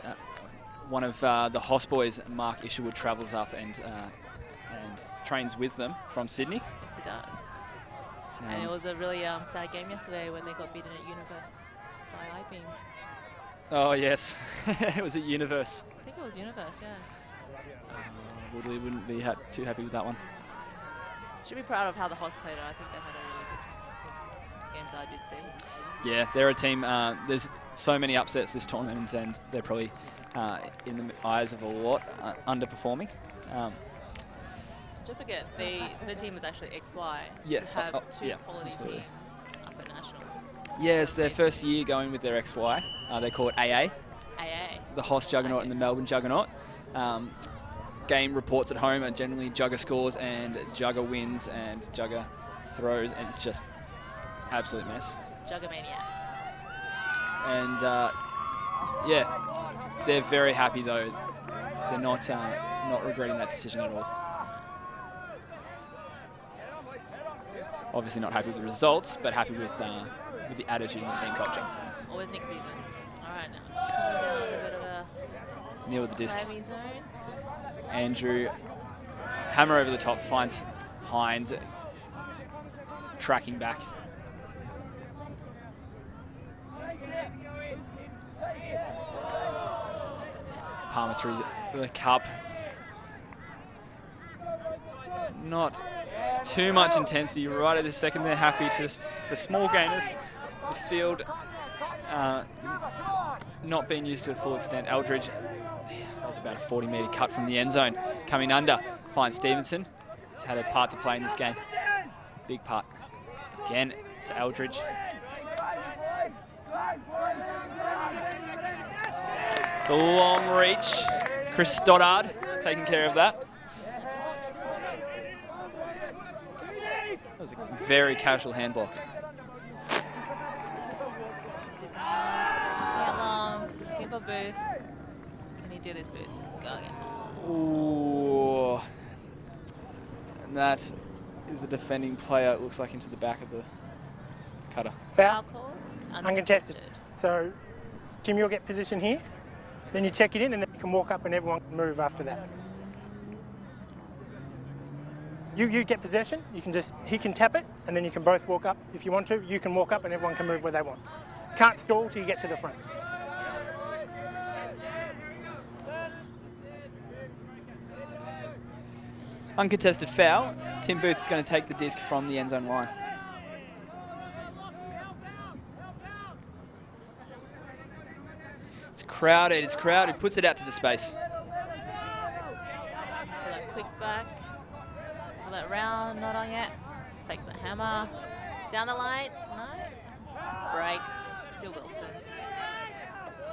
One of the Hoss boys, Mark Isherwood, travels up and trains with them from Sydney. Yes, he does. And it was a really sad game yesterday when they got beaten at Universe by I-beam. Oh yes, it was at Universe. I think it was Universe, yeah. Woodley wouldn't be too happy with that one. Should be proud of how the Hoss played it. I think they had a really good games I did see. Yeah, they're a team. There's so many upsets this tournament, and they're probably in the eyes of a lot underperforming. Don't forget, the team is actually XY. Yeah, To have two yeah, quality absolutely. teams up at nationals. Yeah, it's So their they- first year going with their XY. They call it AA, AA. the Hoss Juggernaut and the Melbourne Juggernaut. Game reports at home are generally Jugger scores and Jugger wins and Jugger throws, and it's just absolute mess. Juggermania. And yeah, they're very happy though. They're not regretting that decision at all. Obviously not happy with the results, but happy with the attitude and the team coaching. Always next season. All right, now coming down a bit of a Neil with the disc. clammy zone. Andrew, hammer over the top, finds Hines, tracking back. Palmer through the cup. Not too much intensity right at this second. They're happy just for small gainers. The field not being used to a full extent. Eldridge, that was about a 40-metre cut from the end zone. Coming under, finds Stevenson. He's had a part to play in this game. Big part. Again to Eldridge. The long reach. Chris Stoddard taking care of that. That was a very casual hand block. Get long. Keep a Booth. Can you do this, Booth? Go again. Ooh. And that is the defending player, it looks like, into the back of the cutter. Foul. Call. Uncontested. So, Tim, you'll get position here. Then you check it in, and then you can walk up, and everyone can move after that. You get possession. He can tap it, and then you can both walk up if you want to. You can walk up, and everyone can move where they want. Can't stall till you get to the front. Uncontested foul. Tim Booth is going to take the disc from the end zone line. It's crowded, puts it out to the space. For that quick back. For that round, not on yet. Fakes the hammer. Down the line. No. Break to Wilson.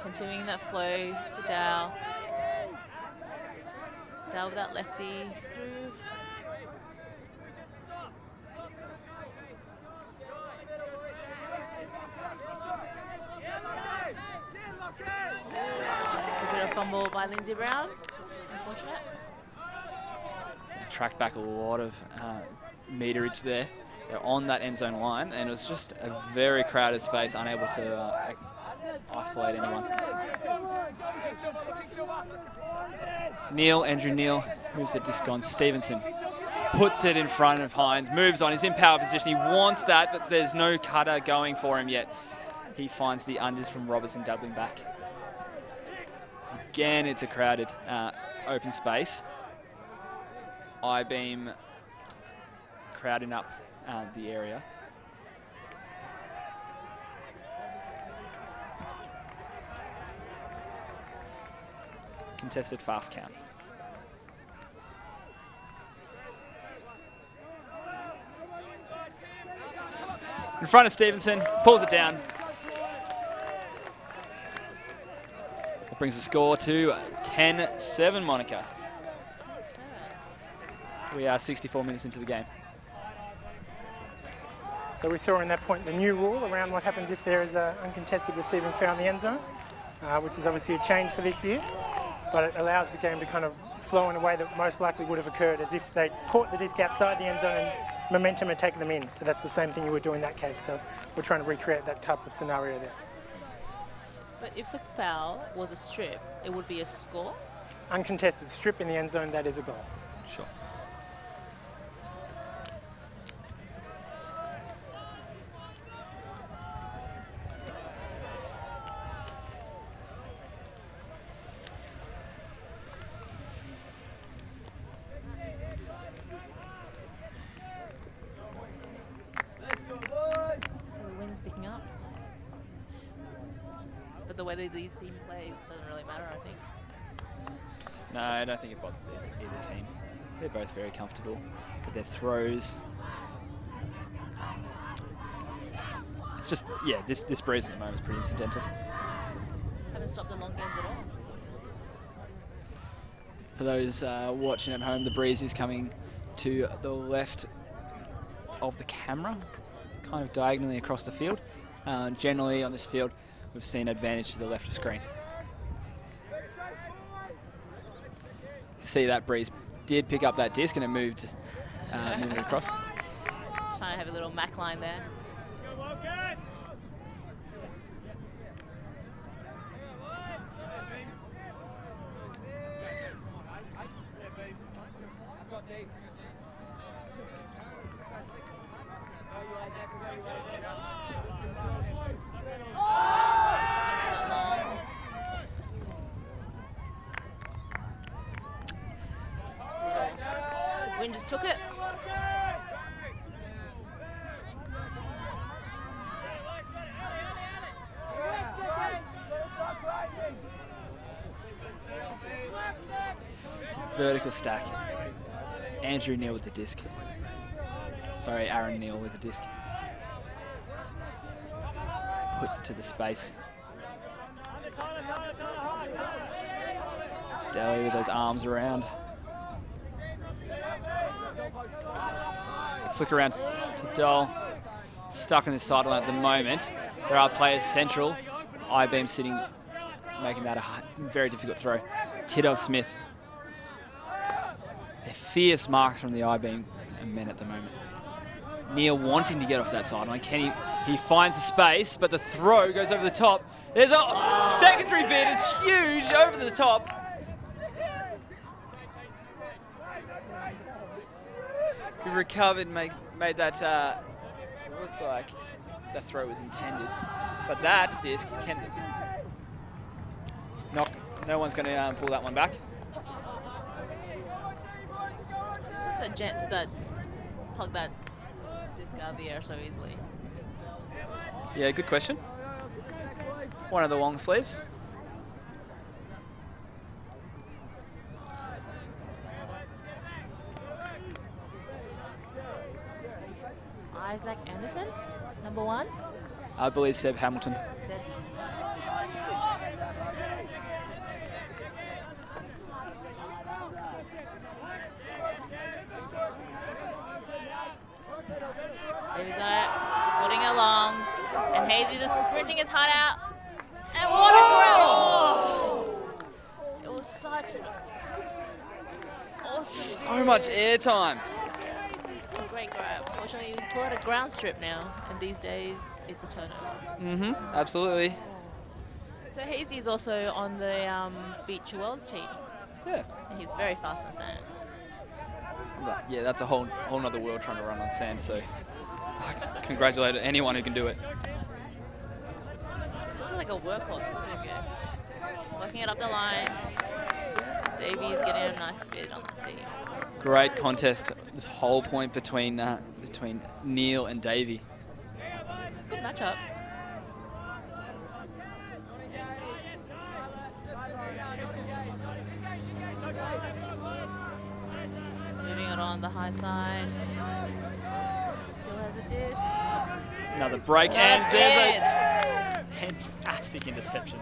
Continuing that flow to Dow. Dow with that lefty through. Just a bit of fumble by Lindsay Brown. It's unfortunate. Tracked back a lot of meterage there. They're on that end zone line, and it was just a very crowded space, unable to isolate anyone. Andrew Neal moves the disc on. Stevenson puts it in front of Hines, moves on, he's in power position. He wants that, but there's no cutter going for him yet. He finds the unders from Robertson doubling back. Again, it's a crowded open space. I-beam crowding up the area. Contested fast count. In front of Stevenson, pulls it down. That brings the score to 10-7, Monica. We are 64 minutes into the game. So we saw in that point the new rule around what happens if there is an uncontested receiving foul in the end zone, which is obviously a change for this year, but it allows the game to kind of flow in a way that most likely would have occurred as if they caught the disc outside the end zone and momentum had taken them in. So that's the same thing you would do in that case. So we're trying to recreate that type of scenario there. But if the foul was a strip, it would be a score? Uncontested strip in the end zone, that is a goal. Sure. Picking up. But the way that these team plays doesn't really matter, I think. No, I don't think it bothers either team. they're both very comfortable with their throws. It's just, yeah, this breeze at the moment is pretty incidental. Haven't stopped the long games at all. For those watching at home, the breeze is coming to the left of the camera, kind of diagonally across the field. Generally on this field, we've seen advantage to the left of screen. See that breeze did pick up that disc and it moved across. Trying to have a little Mac line there. Wind just took it. It's a vertical stack. Andrew Neal with the disc. Sorry, Aaron Neal with the disc. Puts it to the space. Daly with those arms around. Flick around to Dole. Stuck on the sideline at the moment. There are players central. I-beam sitting, making that a very difficult throw. Tidov Smith. They're fierce marks from the I-beam men at the moment. Neal wanting to get off that sideline. He finds the space, but the throw goes over the top. There's a secondary bid. It's huge over the top. He recovered, made that look like the throw was intended. But that disc no one's going to pull that one back. Who's the gents that plug that disc out of the air so easily? Yeah, good question. One of the long sleeves. Isaac Anderson, number 1. I believe Seb Hamilton. Seb. David got it, putting it along, and Hazy just sprinting his heart out. And what a grab! It was such an awesome. So much airtime. Great grab. Fortunately, we call it a ground strip now, and these days it's a turnover. Absolutely. So Hazy is also on the Beach Wells team. Yeah. And he's very fast on sand. Yeah, that's a whole nother world trying to run on sand, so I congratulate anyone who can do it. It's just like a workhorse. Working it up the line. Davies getting a nice bid on that tee. Great contest. This whole point between Neal and Davey. It's a good matchup. Moving it on the high side. Hill has a disc. Another break, and there's a fantastic interception.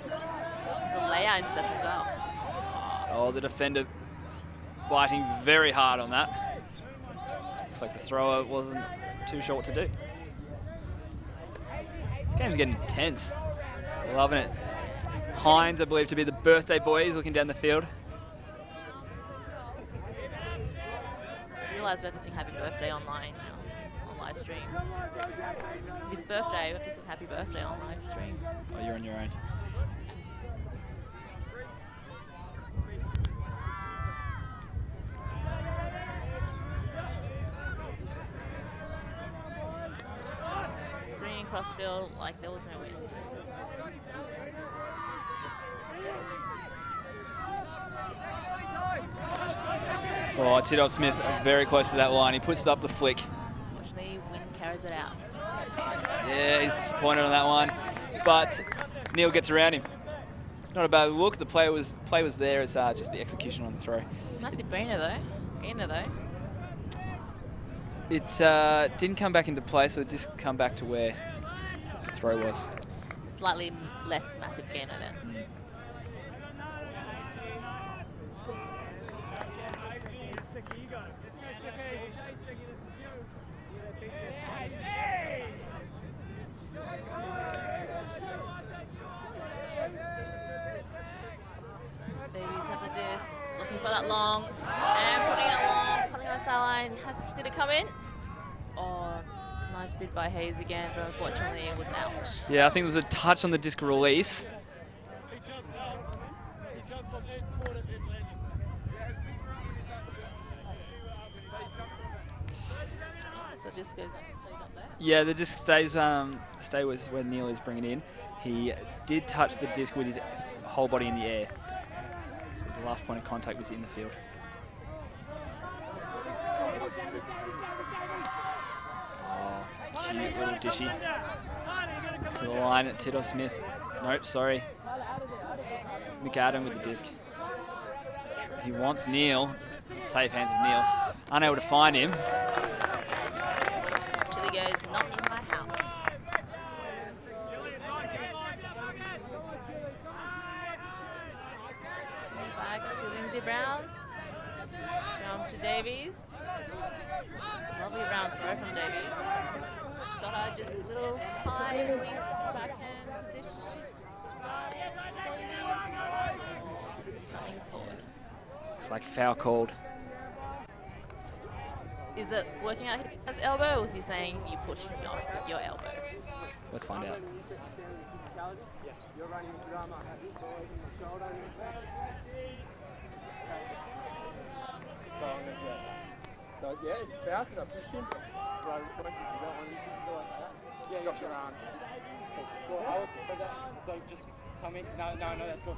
It's a layout interception as well. Oh, the defender biting very hard on that. Looks like the thrower wasn't too sure what to do. This game's getting intense. Loving it. Hines, I believe to be the birthday boy, he's looking down the field. I realised we have to sing happy birthday online now, on live stream. If it's birthday, we have to sing happy birthday on live stream. Oh, you're on your own. Swinging across field like there was no wind. Oh, Tidov Smith very close to that line. He puts up the flick. Unfortunately, wind carries it out. Yeah, he's disappointed on that one. But Neal gets around him. It's not a bad look. The play was there. It's just the execution on the throw. Massive gainer though. It didn't come back into play, so it just come back to where the throw was. Slightly less massive gainer then. Davies have the disc, looking for that long, and putting it long, putting on the sideline. Did it come in? Oh, nice bid by Hayes again, but unfortunately it was out. Yeah, I think there's a touch on the disc release. So this stays up there. Yeah, the disc stays with where Neil is bringing in. He did touch the disc with his whole body in the air. So the last point of contact was in the field. Oh, cute little dishy. So the line at Tittle Smith. Nope, sorry. McAdam with the disc. He wants Neil. Safe hands of Neil. Unable to find him. Chili goes, not in my house. Back to Lindsay Brown. Round to Davies. Lovely round throw from Davies. Stoddard just a little high release backhand dish by Davies. Something's called. It's like foul called. Is it working out his elbow, or is he saying you push me off with your elbow? Let's find out. So yeah, it's foul because I pushed him. But I don't want anything to do like that. Yeah, drop your arm. So I was so just tell me. No, that's cool.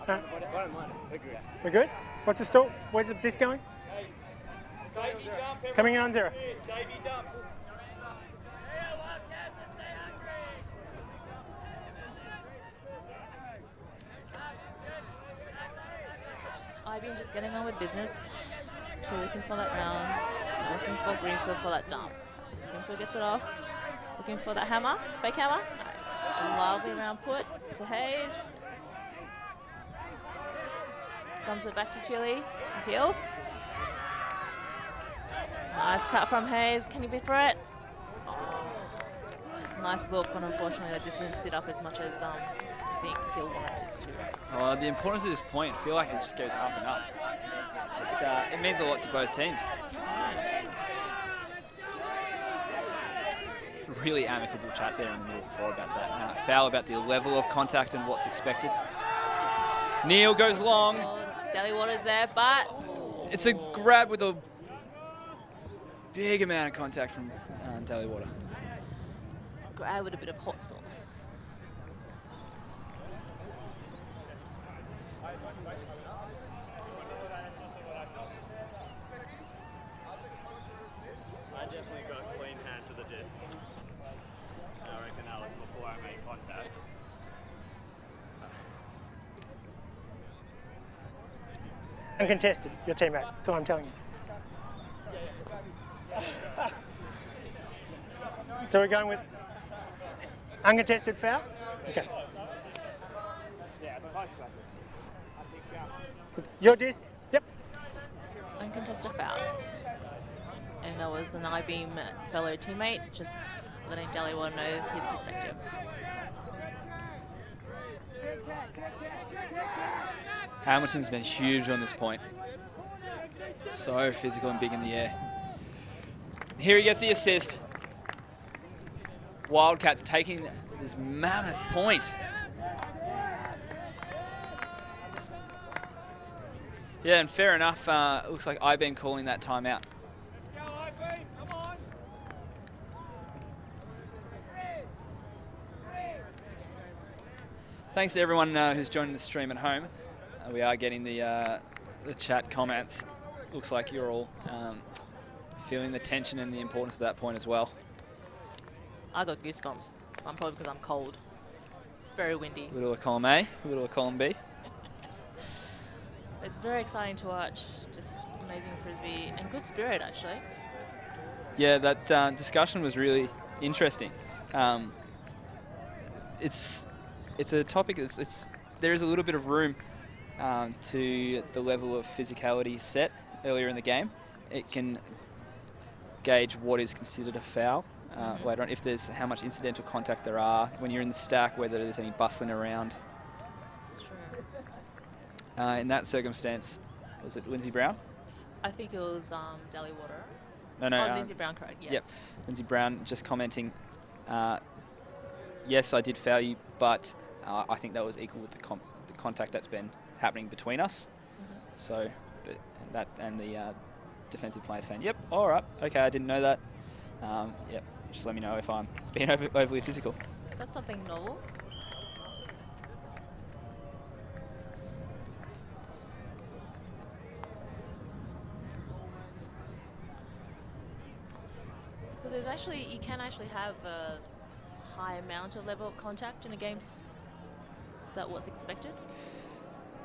I don't mind it. We're good. We're good? What's the stall? Where's the disc going? Coming in on 0. I've been just getting on with business. So looking for that round, looking for Greenfield for that dump. Greenfield gets it off, looking for that hammer, fake hammer. No. A lovely round put to Hayes. Dumps it back to Chile, Hill. Nice cut from Hayes, can you bid for it? Nice look, but unfortunately that just didn't sit up as much as I think Hill wanted it to. The importance of this point, I feel like it just goes up and up. It means a lot to both teams. It's a really amicable chat there in the middle before about that. Foul about the level of contact and what's expected. Neil goes long. Delhi Water's there, but it's a grab with a big amount of contact from Delhi Water. grab with a bit of hot sauce. I definitely got a clean hand to the disc. I reckon that was before I made contact. Uncontested, your teammate. That's all I'm telling you. So we're going with uncontested foul? Okay. Yeah, it's close. So it's your disc? Yep. Uncontested foul. And that was an I-beam fellow teammate, just letting Daliwa know his perspective. Hamilton's been huge on this point. So physical and big in the air. Here he gets the assist. Wildcats taking this mammoth point. Yeah, and fair enough. It looks like I-beam calling that timeout. Thanks to everyone who's joining the stream at home. We are getting the chat comments. Looks like you're all feeling the tension and the importance of that point as well. I got goosebumps. Probably because I'm cold. very windy. A little of column A, a little of column B. It's very exciting to watch. Just amazing frisbee and good spirit, actually. Yeah, that discussion was really interesting. It's a topic. There is a little bit of room to the level of physicality set earlier in the game. It can gauge what is considered a foul later on, if there's how much incidental contact there are when you're in the stack, whether there's any bustling around. That's true. In that circumstance, was it Lindsay Brown? I think it was Dally Water. No. Oh, Lindsay Brown, correct, yes. Yep. Lindsay Brown just commenting, yes, I did foul you, but I think that was equal with the contact that's been happening between us. So that and the defensive player saying, yep, all right, okay, I didn't know that. Yep, just let me know if I'm being overly physical. That's something novel. So you can actually have a high amount of level of contact in a game. Is that what's expected?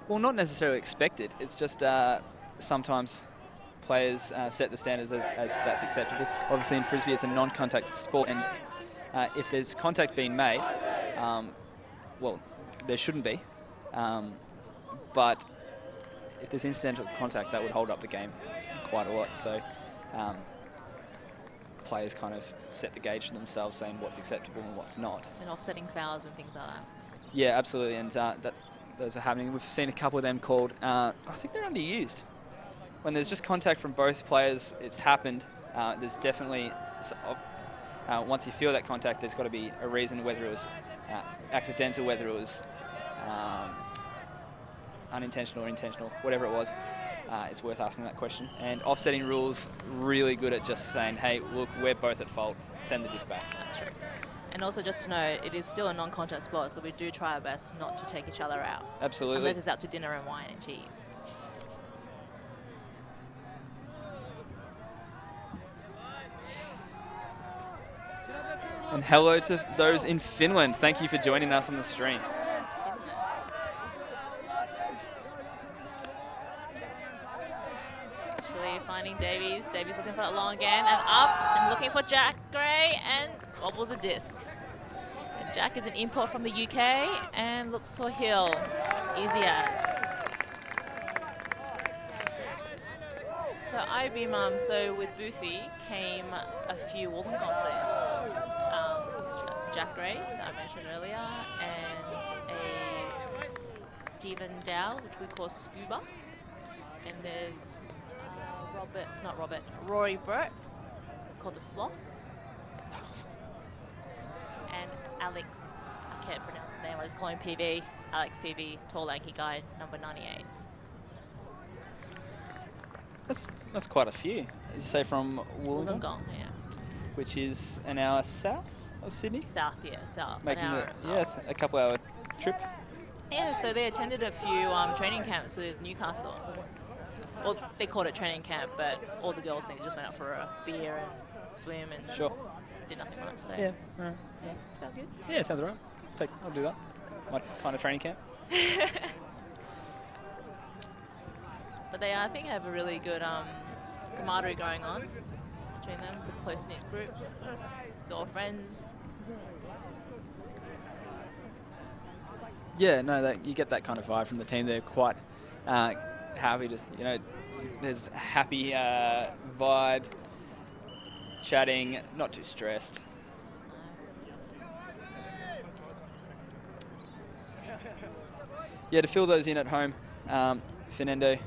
Well, not necessarily expected. It's just sometimes players set the standards as that's acceptable. Obviously, in frisbee, it's a non-contact sport, and if there's contact being made, well, there shouldn't be. But if there's incidental contact, that would hold up the game quite a lot. So players kind of set the gauge for themselves, saying what's acceptable and what's not. And offsetting fouls and things like that. Yeah, absolutely, and those are happening. We've seen a couple of them called, I think they're underused. When there's just contact from both players, it's happened. There's definitely, once you feel that contact, there's got to be a reason, whether it was accidental, whether it was unintentional or intentional, whatever it was. It's worth asking that question. And offsetting rules, really good at just saying, hey, look, we're both at fault, send the disc back. That's true. And also just to know, it is still a non-contact sport, so we do try our best not to take each other out. Absolutely. Unless it's out to dinner and wine and cheese. And hello to those in Finland. Thank you for joining us on the stream. Actually finding Davies. Davies looking for it long again and up and looking for Jack Gray and wobbles a disc. And Jack is an import from the UK and looks for Hill. Easy as. So IB so with Boothie came a few Wollongong players. Jack Gray, that I mentioned earlier, and a Stephen Dow, which we call Scuba. And there's Rory Burt, called the Sloth. And Alex, I can't pronounce his name, I just call him PV. Alex PV, tall lanky guy, number 98. That's quite a few. As you say, from Wollongong, yeah. Which is an hour south of Sydney? South, yeah, south. Making a couple hour trip. Yeah, so they attended a few training camps with Newcastle. Well, they called it training camp, but all the girls think they just went out for a beer and swim and did nothing much. So yeah, right. Yeah, sounds good. Yeah, sounds alright. I'll do that. My kind of training camp. But they, I think, have a really good camaraderie going on between them. It's a close-knit group. They're all friends. Yeah, no, you get that kind of vibe from the team. They're quite happy to, there's a happy vibe, chatting, not too stressed. Yeah, to fill those in at home, Fernando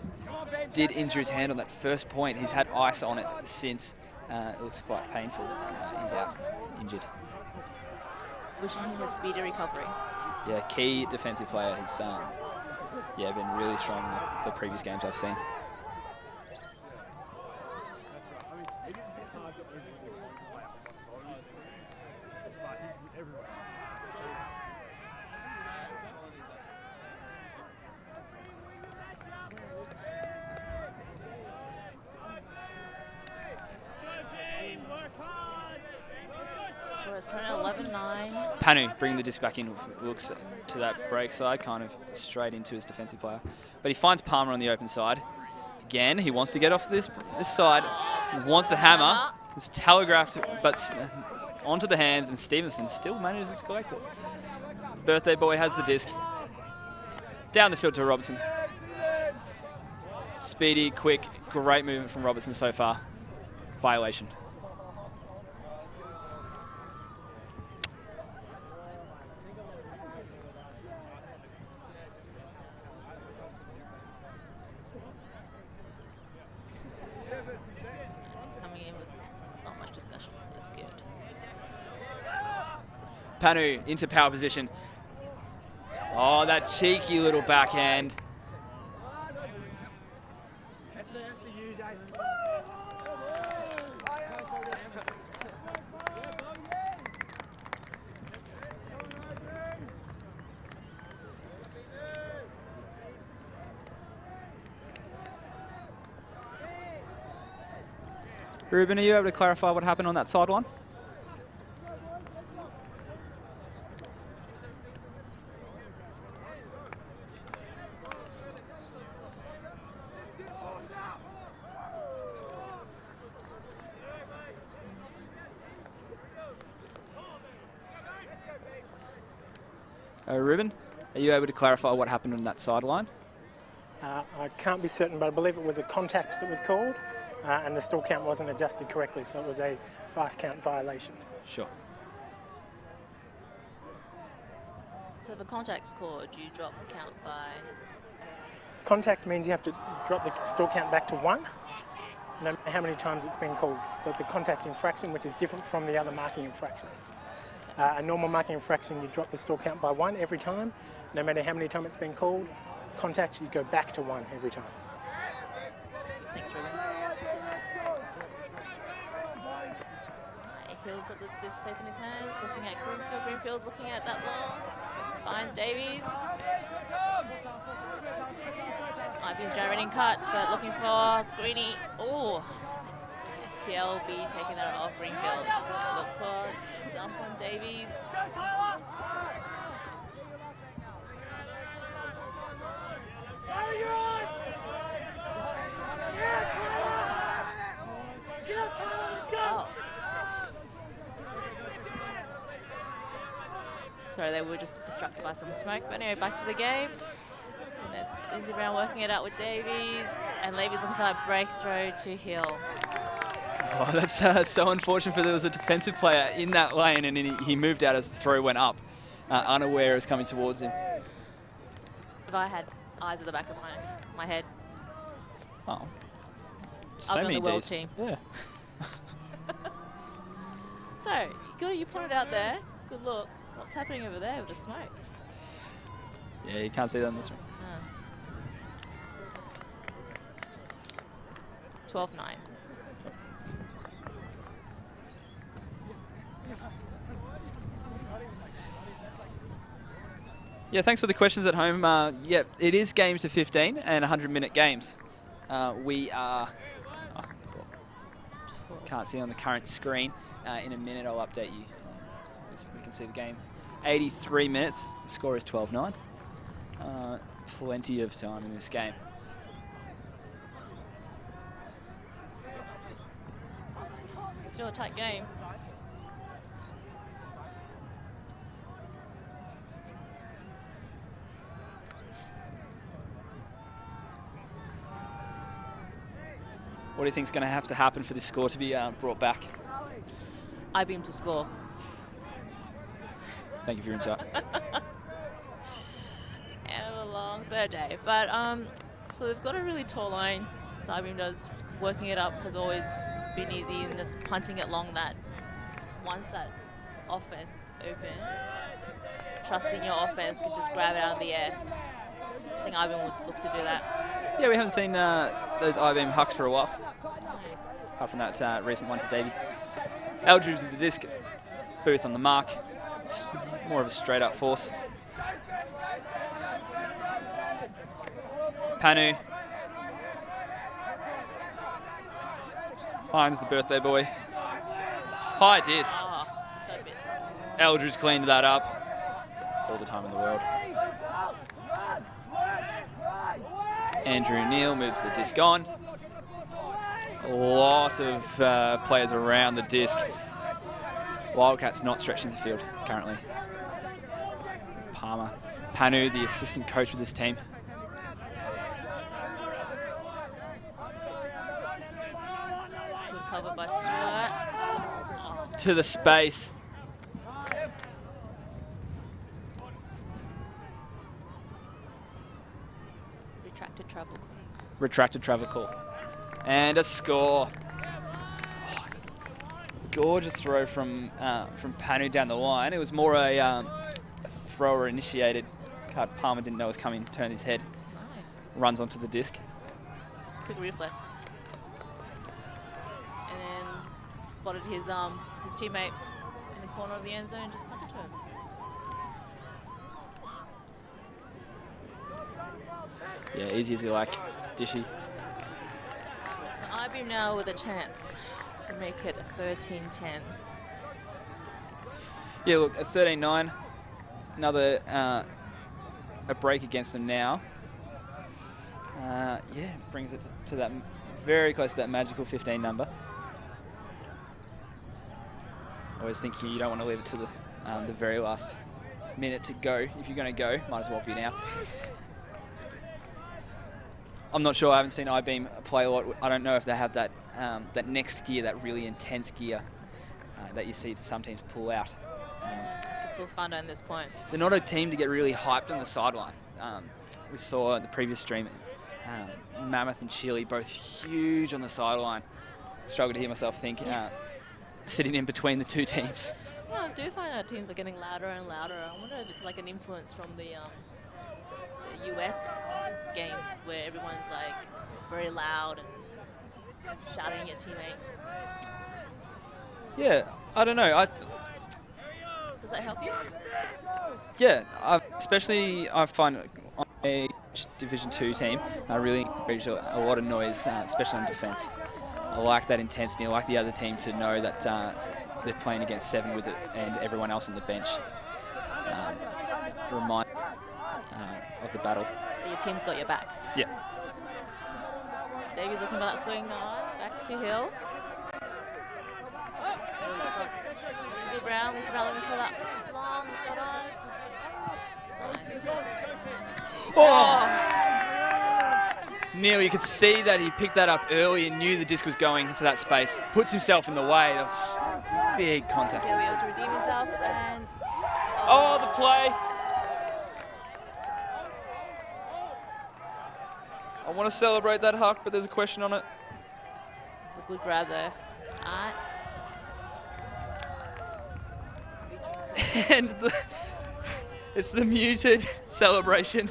did injure his hand on that first point. He's had ice on it since. It looks quite painful. He's out, injured. Wishing him a speedy recovery. Yeah, key defensive player. He's been really strong in the previous games I've seen. Score is currently 11-9. Panu bringing the disc back in, looks to that break side, kind of straight into his defensive player. But he finds Palmer on the open side. Again, he wants to get off this side. He wants the hammer. It's telegraphed, but onto the hands, and Stevenson still manages to collect it. The birthday boy has the disc. Down the field to Robertson. Speedy, quick, great movement from Robertson so far. Violation. Just coming in with not much discussion, so it's good. Panu into power position. Oh, that cheeky little backhand. Ruben, are you able to clarify what happened on that sideline? Ruben, are you able to clarify what happened on that sideline? I can't be certain, but I believe it was a contact that was called, and the stall count wasn't adjusted correctly, so it was a fast count violation. Sure. So if a contact's scored, you drop the count by... Contact means you have to drop the stall count back to 1, no matter how many times it's been called. So it's a contact infraction, which is different from the other marking infractions. A normal marking infraction, you drop the stall count by 1 every time, no matter how many times it's been called. Contact, you go back to 1 every time. Thanks, Ruben. Hill's got this safe in his hands, looking at Greenfield. Greenfield's looking at that long. Finds Davies. Might be generating cuts, but looking for Greeny. Oh, TLB taking that off Greenfield. Look for dump on Davies. Oh. Sorry, they were just distracted by some smoke. But anyway, back to the game. And there's Lindsay Brown working it out with Davies. And Levy's looking for that breakthrough to Hill. Oh, that's so unfortunate for there was a defensive player in that lane, and he moved out as the throw went up, unaware as coming towards him. If I had eyes at the back of my head, Oh. I'll be on the Wells team. Yeah. So, you pointed out there. Good look. What's happening over there with the smoke? Yeah, you can't see that on this one. 12-9. Yeah, thanks for the questions at home. Yeah, it is game to 15 and 100-minute games. We are... can't see on the current screen. In a minute, I'll update you. We can see the game. 83 minutes. The score is 12-9. Plenty of time in this game. Still a tight game. What do you think is going to have to happen for this score to be brought back? IBM to score. Thank you for your insight. And a long third day. But, so they've got a really tall line. So IBM does. Working it up has always been easy, and just punting it long that once that offense is open, trusting your offense can just grab it out of the air. I think IBM would look to do that. Yeah, we haven't seen those IBM hucks for a while. Apart from that recent one to Davey. Eldridge with the disc. Booth on the mark. More of a straight up force. Panu. Finds the birthday boy. High disc. Oh, it's got a bit Eldridge cleaned that up. All the time in the world. Andrew Neal moves the disc on. A lot of players around the disc. Wildcats not stretching the field currently. Palmer. Panu, the assistant coach with this team. Good cover by Stewart. To the space. Retracted travel call. And a score. Oh, gorgeous throw from Panu down the line. It was more a thrower initiated cut. Palmer didn't know it was coming, turned his head, runs onto the disc. Quick reflex. And then spotted his teammate in the corner of the end zone and just punted to him. Yeah, easy as you like, Dishy. So IB now with a chance to make it 13-10. Yeah, look, at 13-9, another a break against them now. Yeah, brings it to that very close to that magical 15 number. Always thinking you don't want to leave it to the very last minute to go. If you're going to go, might as well be now. I'm not sure. I haven't seen I-Beam play a lot. I don't know if they have that that next gear, that really intense gear that you see some teams pull out. I guess we'll find out in this point. They're not a team to get really hyped on the sideline. We saw in the previous stream, Mammoth and Chile both huge on the sideline. Struggled to hear myself think, sitting in between the two teams. Yeah, I do find that teams are getting louder and louder. I wonder if it's like an influence from the US games where everyone's like very loud and shouting at your teammates. Yeah, I don't know. Does that help you? Yeah, especially I find on a Division 2 team, I really encourage a lot of noise, especially on defence. I like that intensity. I like the other team to know that they're playing against 7 with it and everyone else on the bench. Remind of the battle. Your team's got your back. Yeah. Davies looking for that swing now. Back to Hill. Lizzie Brown looking for that long cut on. Nice. Oh! Neil, you could see that he picked that up early and knew the disc was going into that space. Puts himself in the way. That was big contact. He'll be able to redeem himself and... Oh, the play. I want to celebrate that huck, but there's a question on it. It's a good grab there. And it's the muted celebration.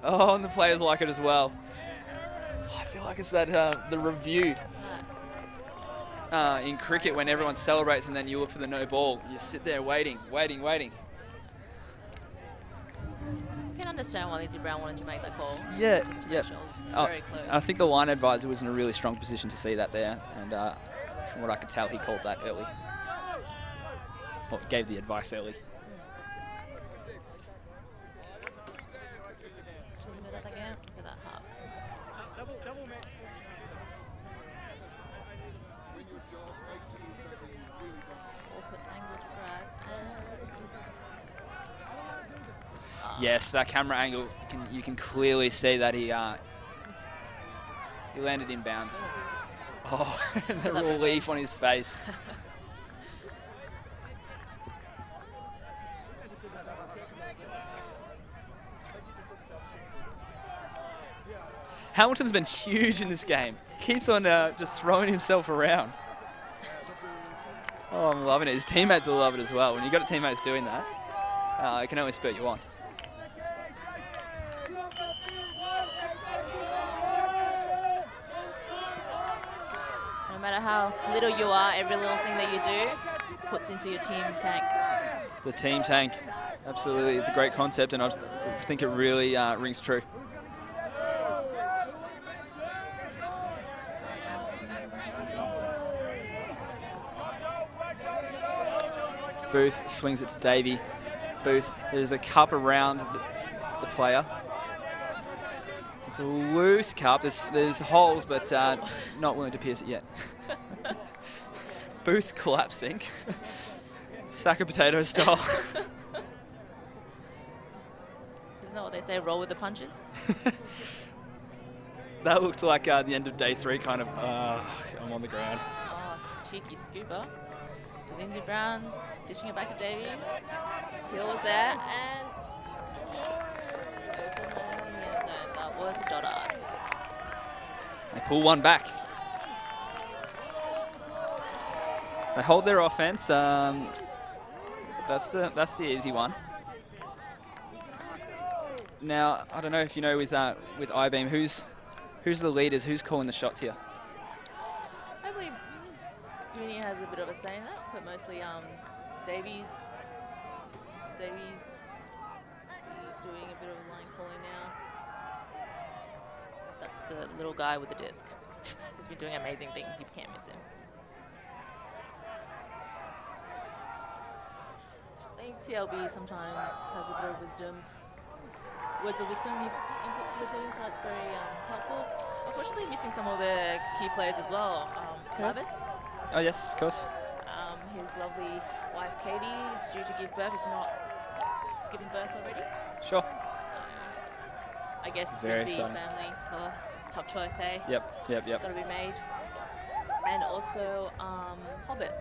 Oh, and the players like it as well. I feel like it's that the review in cricket when everyone celebrates and then you look for the no ball. You sit there waiting. I can understand why Lindsay Brown wanted to make that call. Yeah, Just yeah. very close. I think the line advisor was in a really strong position to see that there, and from what I could tell, he called that early. Well, gave the advice early. Should we look at that again? Look at that hop. Awkward angle to grab and... Yes, that camera angle, you can clearly see that he landed in bounds. Oh, and the relief on his face. Hamilton's been huge in this game. He keeps on just throwing himself around. Oh, I'm loving it. His teammates will love it as well. When you've got teammates doing that, it can only spur you on. So no matter how little you are, every little thing that you do puts into your team tank. The team tank, absolutely. It's a great concept, and I think it really rings true. Booth swings it to Davey. Booth, there's a cup around the player. It's a loose cup. There's holes, but not willing to pierce it yet. Booth collapsing. Sack of potatoes style. Isn't that what they say, roll with the punches? That looked like the end of day 3, kind of, I'm on the ground. Oh, cheeky scooper. To Lindsay Brown, dishing it back to Davies. Hill was there, and open man on the end zone. That was Stoddard. They pull one back. They hold their offense. That's the easy one. Now, I don't know if you know with I-beam, who's the leaders, who's calling the shots here? I believe Uni has a bit of a say in that, but mostly Davies doing a bit of line calling now. That's the little guy with the disc. He's been doing amazing things. You can't miss him. I think TLB sometimes has a bit of wisdom. Words of wisdom he inputs to the team, so that's very helpful. Unfortunately, missing some of the key players as well. Travis. Oh yes, of course. His lovely wife Katie is due to give birth, if not given birth already. Sure. So, I guess Very Frisbee exciting. family. Oh, it's a tough choice, eh? Yep. Got to be made. And also Hobbit.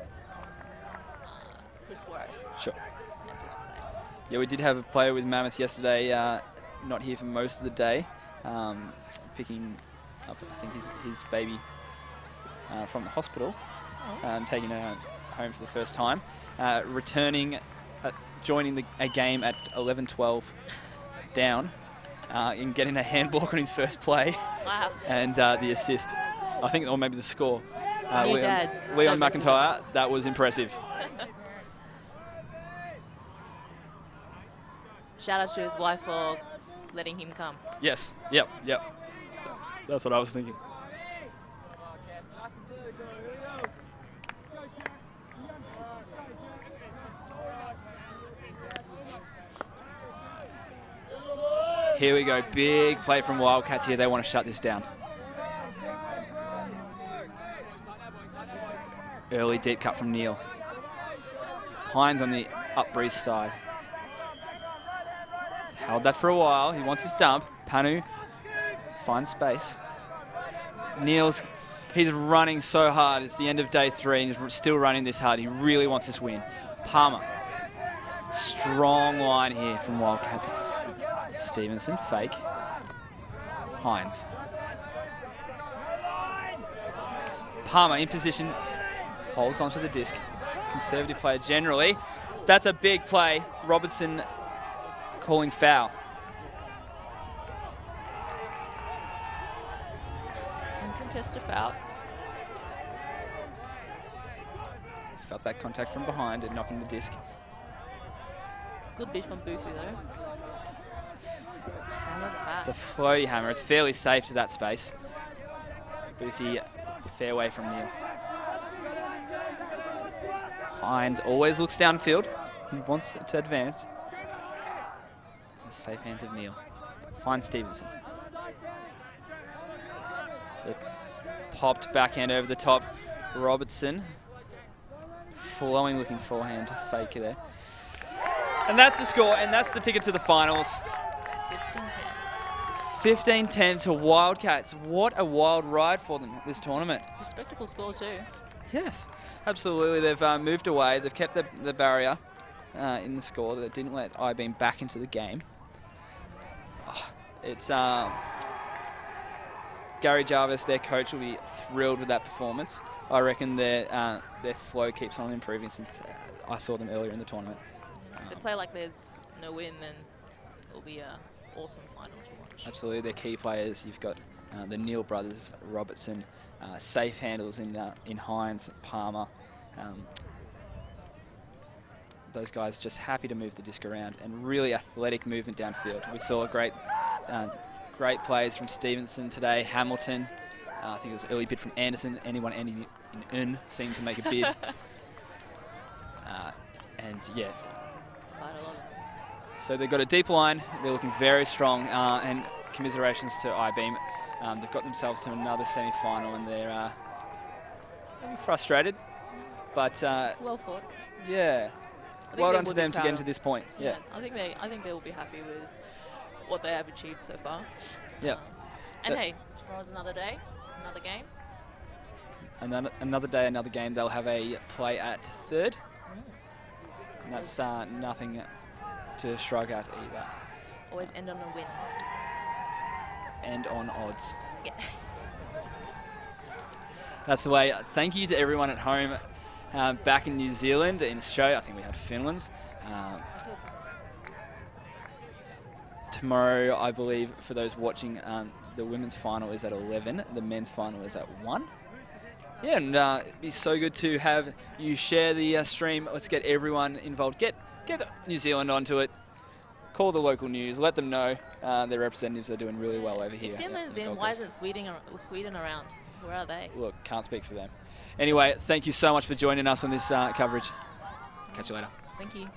Chris Warris. Sure. He's an epic player. Yeah, we did have a player with Mammoth yesterday, not here for most of the day, picking up, I think, his baby from the hospital, taking her home for the first time, returning, joining a game at 11-12 down, and getting a hand block on his first play. Wow. And the assist, I think, or maybe the score. New dads. Leon Don't listen to McIntyre, that was impressive. Shout out to his wife for letting him come. Yes, yep. That's what I was thinking. Here we go, big play from Wildcats here. They want to shut this down. Early deep cut from Neil. Hines on the up breeze side. He's held that for a while. He wants his dump. Panu finds space. He's running so hard. It's the end of day 3 and he's still running this hard. He really wants this win. Palmer. Strong line here from Wildcats. Stevenson, fake. Hines. Palmer in position. Holds onto the disc. Conservative player generally. That's a big play. Robertson calling foul. Uncontested foul. Felt that contact from behind and knocking the disc. Good bit from Boothie though. Hammer back. It's a floaty hammer. It's fairly safe to that space. Boothie, fairway from Neil. Hines always looks downfield. He wants to advance. The safe hands of Neil. Finds Stevenson. The popped backhand over the top. Robertson. Flowing looking forehand. Fake there. And that's the score, and that's the ticket to the finals. 15-10. 15-10 to Wildcats. What a wild ride for them this tournament. Respectable score too. Yes, absolutely. They've moved away. They've kept the barrier in the score that didn't let I-beam back into the game. Oh, it's Gary Jarvis, their coach, will be thrilled with that performance. I reckon their flow keeps on improving since I saw them earlier in the tournament. If they play like there's no win, then it'll be an awesome final to watch. Absolutely, they're key players. You've got the Neal brothers, Robertson, safe handles in Hines, Palmer. Those guys just happy to move the disc around and really athletic movement downfield. We saw great plays from Stevenson today. Hamilton, I think it was an early bid from Anderson. Anyone ending in seemed to make a bid. And yeah, Quite a lot. so they've got a deep line. They're looking very strong, and commiserations to iBeam. They've got themselves to another semi-final, and they're maybe frustrated, but Well fought. yeah, I think well they done to will be them to proud get of- into this point. Yeah, I think they will be happy with what they have achieved so far. yeah. And That- hey, tomorrow's another day, another game. And then another day, another game. They'll have a play at third, and that's nothing to shrug at either. Always end on a win. And on odds. Yeah. That's the way. Thank you to everyone at home, back in New Zealand, in Australia. I think we had Finland. Tomorrow, I believe, for those watching, the women's final is at 11. The men's final is at 1. Yeah, and it'd be so good to have you share the stream. Let's get everyone involved. Get New Zealand onto it. Call the local news. Let them know their representatives are doing really well over here. If Finland's the in, Gold why Coast. isn't Sweden around? Where are they? Look, can't speak for them. Anyway, thank you so much for joining us on this coverage. Catch you later. Thank you.